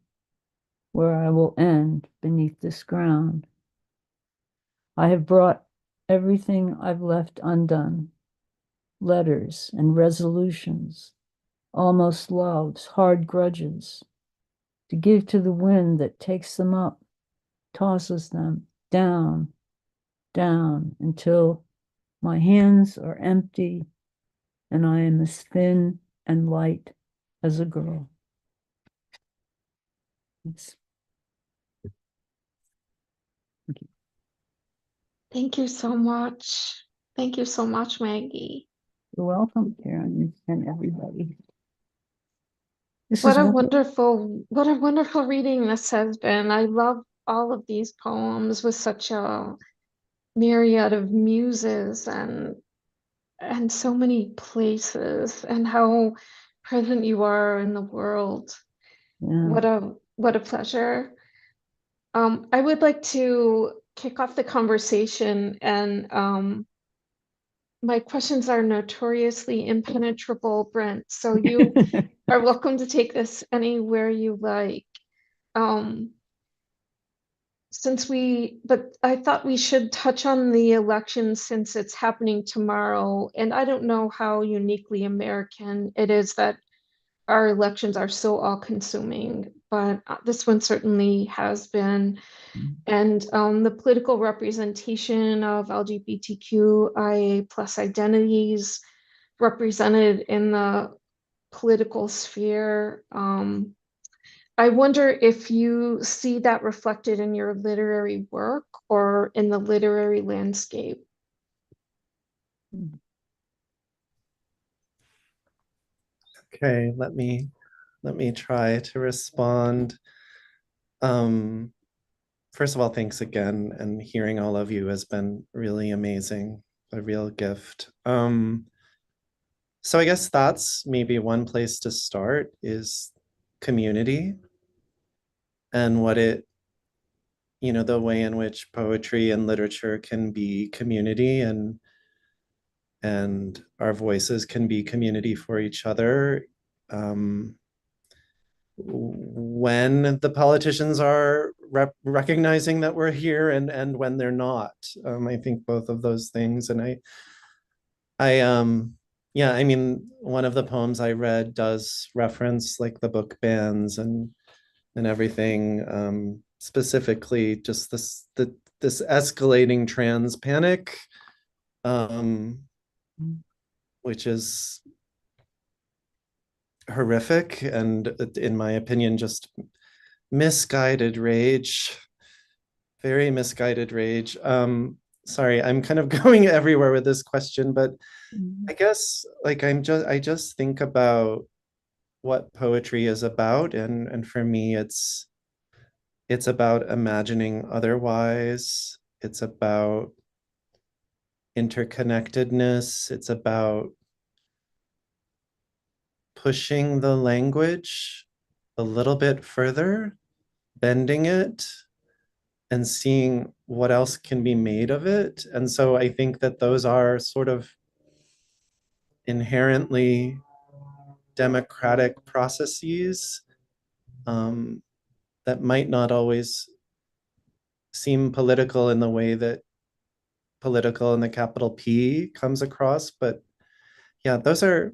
where I will end beneath this ground. I have brought everything I've left undone, letters and resolutions, almost loves, hard grudges, to give to the wind that takes them up, tosses them down, down, until my hands are empty and I am as thin and light as a girl. Thanks. Thank you. Thank you so much. Thank you so much, Maggie. You're welcome, Karen, and everybody. This What is a wonderful reading this has been. I love all of these poems with such a myriad of muses and so many places, and how present you are in the world. yeah. What a pleasure. I would like to kick off the conversation, and my questions are notoriously impenetrable, Brent, so you are welcome to take this anywhere you like. But I thought we should touch on the election since it's happening tomorrow, and I don't know how uniquely American it is that our elections are so all-consuming, but this one certainly has been. And the political representation of LGBTQIA plus identities represented in the political sphere. I wonder if you see that reflected in your literary work or in the literary landscape. Okay, let me try to respond. First of all, thanks again, and hearing all of you has been really amazing, a real gift. So I guess that's maybe one place to start is community and what it, the way in which poetry and literature can be community, and our voices can be community for each other. When the politicians are recognizing that we're here and when they're not, I think both of those things. And I yeah, I mean, one of the poems I read does reference like the book bans and everything. Specifically, just this escalating trans panic, um, which is horrific and, in my opinion, just misguided rage. Very misguided rage. Sorry, I'm kind of going everywhere with this question, but I guess like I just think about what poetry is about, and for me it's about imagining otherwise. It's about interconnectedness. It's about pushing the language a little bit further, bending it, and seeing what else can be made of it. And so I think that those are sort of inherently democratic processes, that might not always seem political in the way that political in the capital P comes across. But yeah, those are,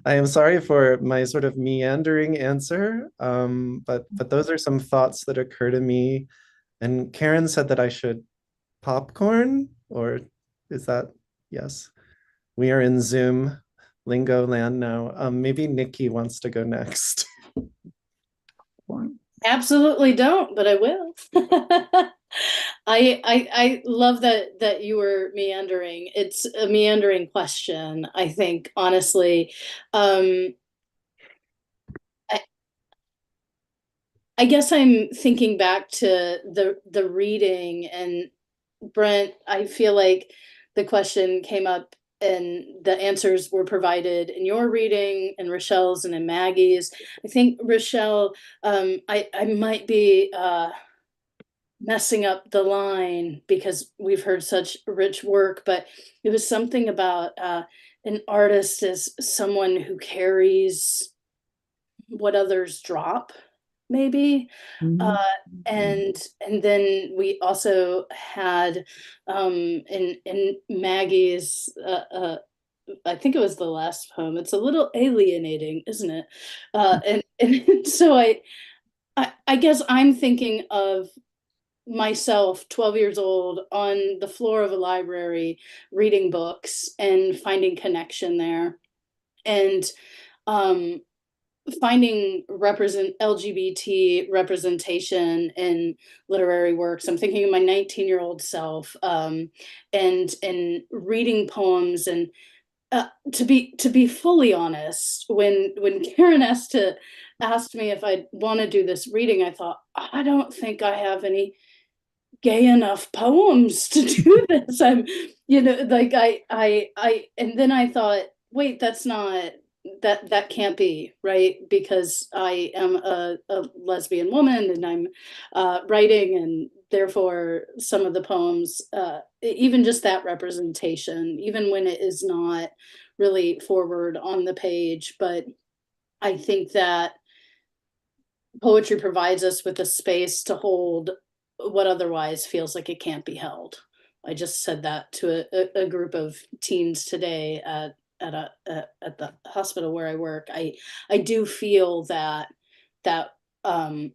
I am sorry for my sort of meandering answer, but those are some thoughts that occur to me. And Karen said that I should popcorn, or is that, yes? We are in Zoom lingo land now. Maybe Nikki wants to go next. Absolutely don't, but I will. I love that you were meandering. It's a meandering question, I think, honestly. I guess I'm thinking back to the reading, and Brent, I feel like the question came up and the answers were provided in your reading and Rochelle's and in Maggie's. I think Rochelle, I might be messing up the line because we've heard such rich work, but it was something about an artist as someone who carries what others drop, maybe. And then we also had in Maggie's I think it was the last poem. It's a little alienating, isn't it? And so I guess I'm thinking of myself 12 years old on the floor of a library reading books and finding connection there, and finding LGBT representation in literary works. I'm thinking of my 19-year-old self, and reading poems. And to be fully honest, when Karen asked me if I'd want to do this reading, I thought, I don't think I have any gay enough poems to do this. I'm, like and then I thought, wait, that's not, that can't be right, because I am a lesbian woman and I'm writing, and therefore some of the poems, even just that representation, even when it is not really forward on the page, but I think that poetry provides us with a space to hold what otherwise feels like it can't be held. I just said that to a group of teens today at the hospital where I work. I do feel that that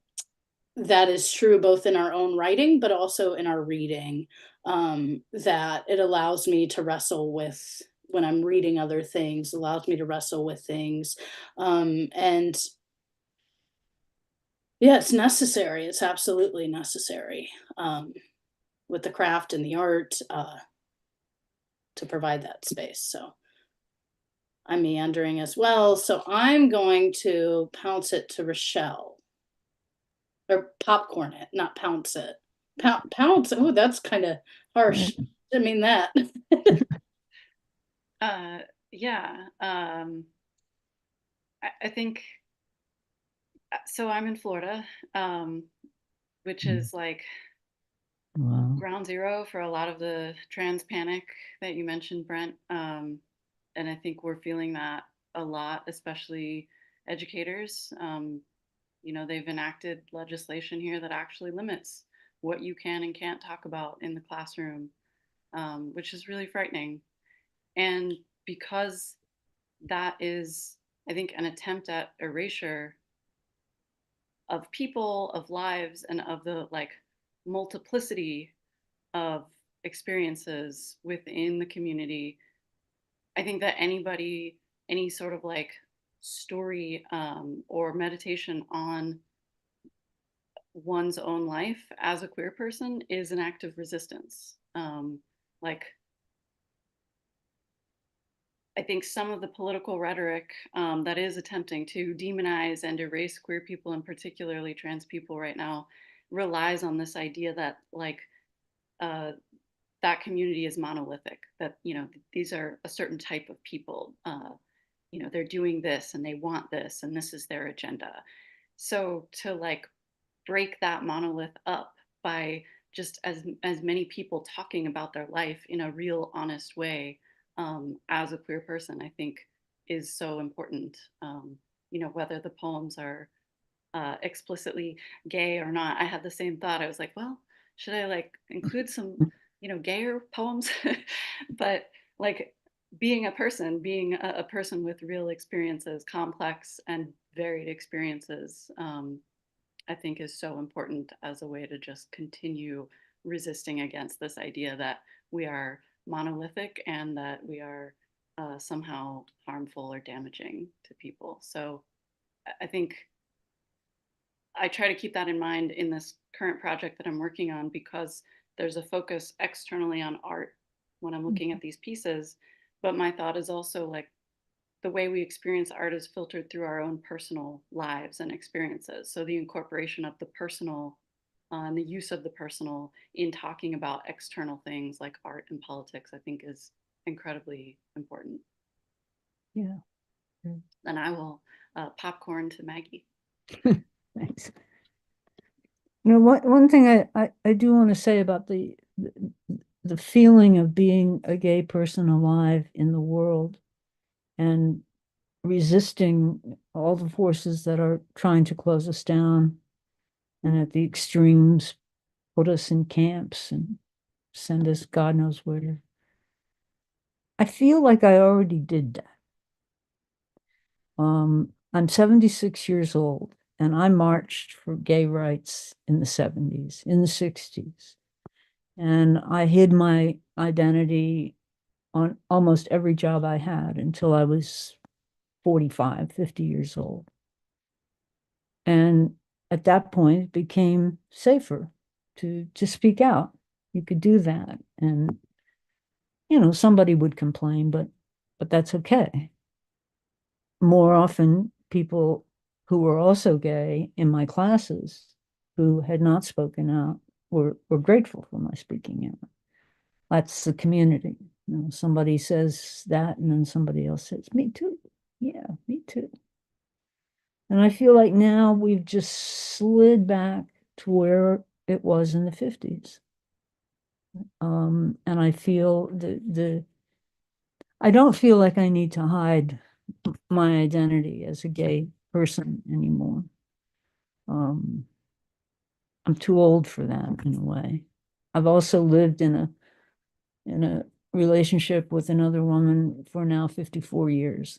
is true both in our own writing, but also in our reading. That it allows me to wrestle with, when I'm reading other things, allows me to wrestle with things, and yeah, it's necessary. It's absolutely necessary, with the craft and the art, to provide that space. So I'm meandering as well. So I'm going to pounce it to Rochelle, or popcorn it, not pounce it. Pounce. Oh, that's kind of harsh. I mean that. Yeah. I think so. I'm in Florida, which is like ground zero for a lot of the trans panic that you mentioned, Brent. And I think we're feeling that a lot, especially educators. They've enacted legislation here that actually limits what you can and can't talk about in the classroom, which is really frightening. And because that is, I think, an attempt at erasure of people, of lives, and of the like multiplicity of experiences within the community. I think that anybody, any sort of like story or meditation on one's own life as a queer person is an act of resistance. Like, I think some of the political rhetoric that is attempting to demonize and erase queer people, and particularly trans people right now, relies on this idea that like that community is monolithic, that, you know, these are a certain type of people, you know, they're doing this and they want this and this is their agenda. So to like break that monolith up by just as many people talking about their life in a real honest way, as a queer person, I think is so important. You know, whether the poems are explicitly gay or not. I had the same thought. I was like, well, should I like include some, you know, gayer poems? But like being a person, being a person with real experiences, complex and varied experiences, I think is so important as a way to just continue resisting against this idea that we are monolithic and that we are somehow harmful or damaging to people. So I think I try to keep that in mind in this current project that I'm working on, because there's a focus externally on art when I'm looking at these pieces. But my thought is also like the way we experience art is filtered through our own personal lives and experiences. So the incorporation of the personal and the use of the personal in talking about external things like art and politics, I think is incredibly important. Yeah. And I will popcorn to Maggie. Thanks. You know, one thing I do want to say about the feeling of being a gay person alive in the world and resisting all the forces that are trying to close us down and at the extremes put us in camps and send us God knows where. I feel like I already did that. I'm 76 years old, and I marched for gay rights in the 70s, in the 60s. And I hid my identity on almost every job I had until I was 45, 50 years old. And at that point, it became safer to speak out. You could do that. And, you know, somebody would complain, but that's okay. More often, people who were also gay in my classes who had not spoken out were grateful for my speaking out. That's the community. You know, somebody says that, and then somebody else says, me too. Yeah, me too. And I feel like now we've just slid back to where it was in the 50s. And I feel I don't feel like I need to hide my identity as a gay person anymore. I'm too old for that in a way. I've also lived in a relationship with another woman for now 54 years.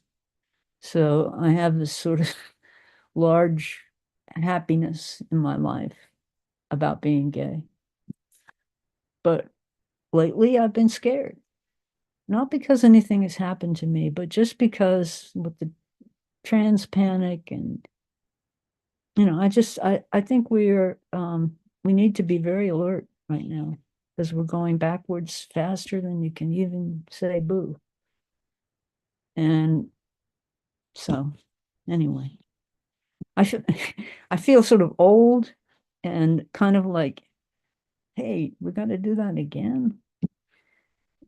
So I have this sort of large happiness in my life about being gay. But lately I've been scared. Not because anything has happened to me, but just because with the trans panic and, you know, I think we need to be very alert right now because we're going backwards faster than you can even say boo. And so anyway, I feel sort of old and kind of like, hey, we're going to do that again.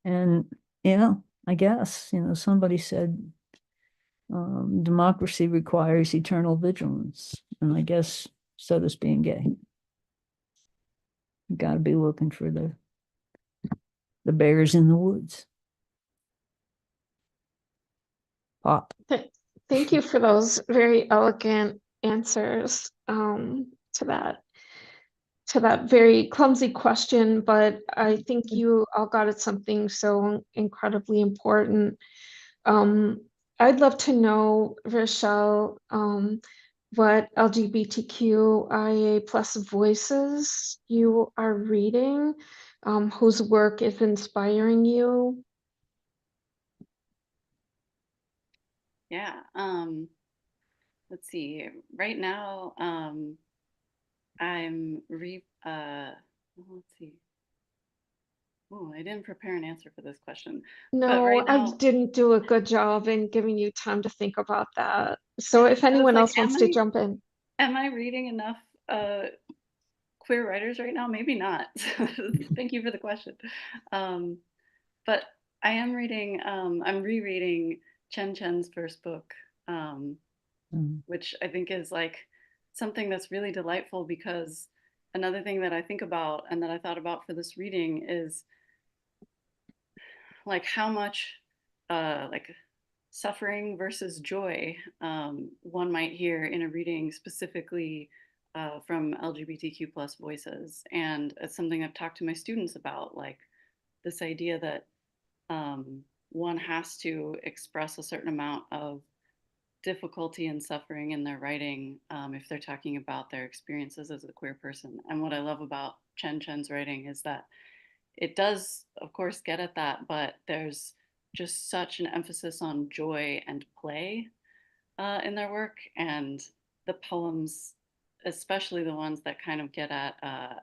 And, you know, I guess, you know, somebody said democracy requires eternal vigilance. And I guess so does being gay. You got to be looking for the bears in the woods. Pop. Thank you for those very elegant answers to that very clumsy question, but I think you all got at something so incredibly important. I'd love to know, Rochelle, what LGBTQIA plus voices you are reading, whose work is inspiring you. Yeah. Let's see. Right now, I'm let's see. Oh, I didn't prepare an answer for this question. But No, right I now, didn't do a good job in giving you time to think about that. So if I was anyone like, else wants to jump in. am I reading enough queer writers right now? Maybe not. Thank you for the question. Um, but I am reading, I'm rereading Chen Chen's first book, um, Mm. which I think is like something that's really delightful, because another thing that I think about and that I thought about for this reading is like how much like suffering versus joy one might hear in a reading specifically from LGBTQ plus voices. And it's something I've talked to my students about, like this idea that one has to express a certain amount of difficulty and suffering in their writing if they're talking about their experiences as a queer person. And what I love about Chen Chen's writing is that it does, of course, get at that, but there's just such an emphasis on joy and play in their work. And the poems, especially the ones that kind of get at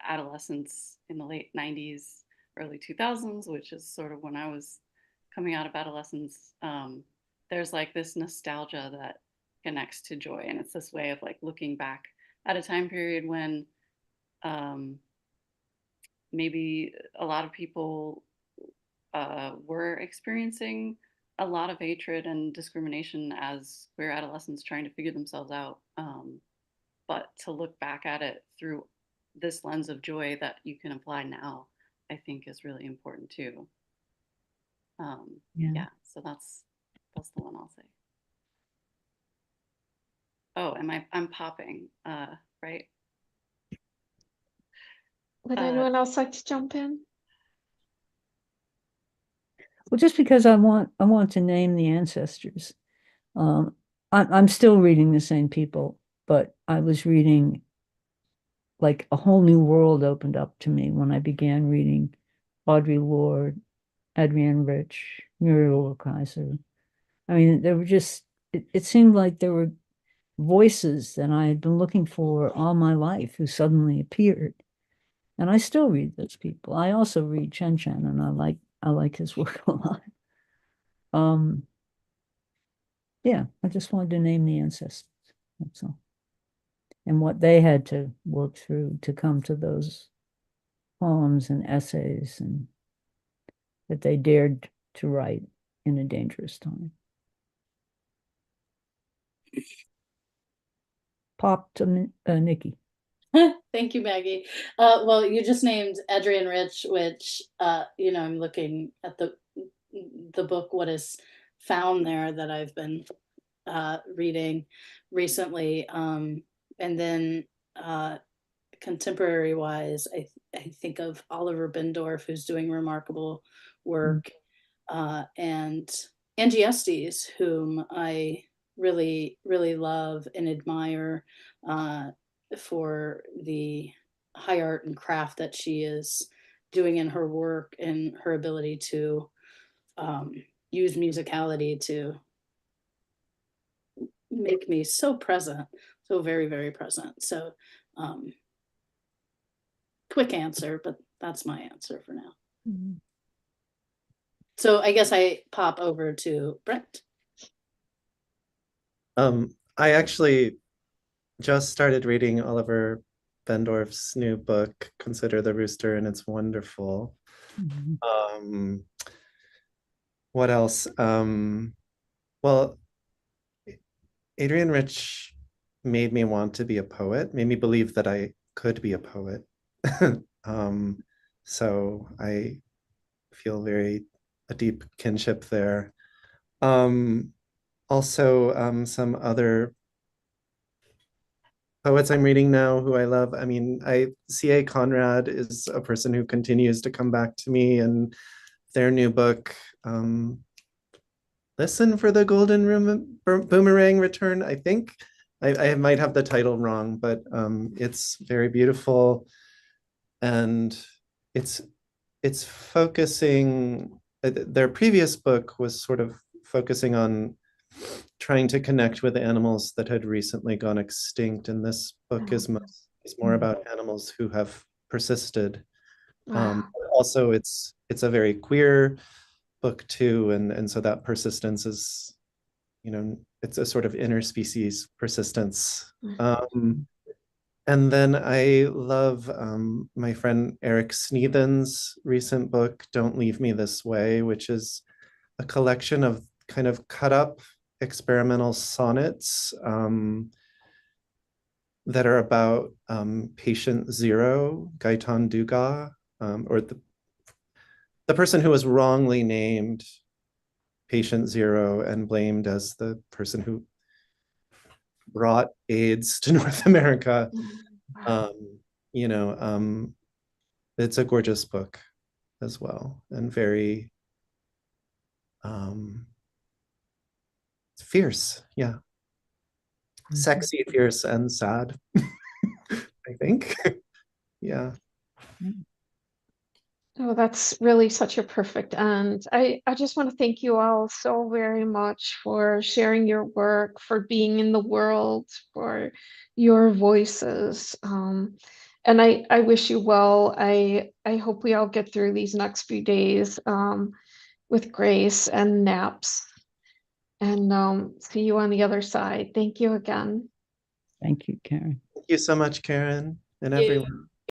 adolescence in the late 90s, early 2000s, which is sort of when I was coming out of adolescence, there's like this nostalgia that connects to joy. And it's this way of like looking back at a time period when maybe a lot of people were experiencing a lot of hatred and discrimination as queer adolescents trying to figure themselves out. But to look back at it through this lens of joy that you can apply now, I think is really important too. Yeah. Yeah, so that's the one I'll say. Oh, I'm popping, right? Would anyone else like to jump in? Well, just because I want to name the ancestors. I'm still reading the same people, but I was reading, like, a whole new world opened up to me when I began reading Audre Lorde, Adrienne Rich, Muriel Kaiser. I mean, there were just, it seemed like there were voices that I had been looking for all my life who suddenly appeared. And I still read those people. I also read Chen Chen, and I like his work a lot. Yeah, I just wanted to name the ancestors. That's all. And what they had to work through to come to those poems and essays, and that they dared to write in a dangerous time. Pop to Nikki. Thank you, Maggie. Well, you just named Adrienne Rich, which I'm looking at the book What Is Found There that I've been reading recently, and then contemporary wise, I think of Oliver Bendorf, who's doing remarkable work, and Angie Estes, whom I really love and admire for the high art and craft that she is doing in her work and her ability to use musicality to make me so present, so very, very present. So quick answer, but that's my answer for now. Mm-hmm. So I guess I pop over to Brent. I actually just started reading Oliver Bendorf's new book, Consider the Rooster, and it's wonderful. Mm-hmm. What else? Well, Adrienne Rich made me want to be a poet, made me believe that I could be a poet. So I feel a deep kinship there. Also, some other poets I'm reading now who I love. I mean, C.A. Conrad is a person who continues to come back to me, and their new book, Listen for the golden boomerang return. I think I might have the title wrong, but it's very beautiful, and it's focusing. Their previous book was sort of focusing on trying to connect with animals that had recently gone extinct, and this book is more about animals who have persisted. Wow. Also, it's a very queer book too, and so that persistence is, it's a sort of interspecies persistence. And then I love my friend Eric Sneathen's recent book, Don't Leave Me This Way, which is a collection of kind of cut up experimental sonnets that are about patient zero, Gaitan Dugas, or the person who was wrongly named patient zero and blamed as the person who brought AIDS to North America. It's a gorgeous book as well, and very fierce. Yeah. Sexy, fierce, and sad, I think. Yeah. Oh, that's really such a perfect end. I just want to thank you all so very much for sharing your work, for being in the world, for your voices. And I wish you well. I hope we all get through these next few days with grace and naps. And see you on the other side. Thank you again. Thank you, Karen. Thank you so much, Karen, and Thank you. everyone.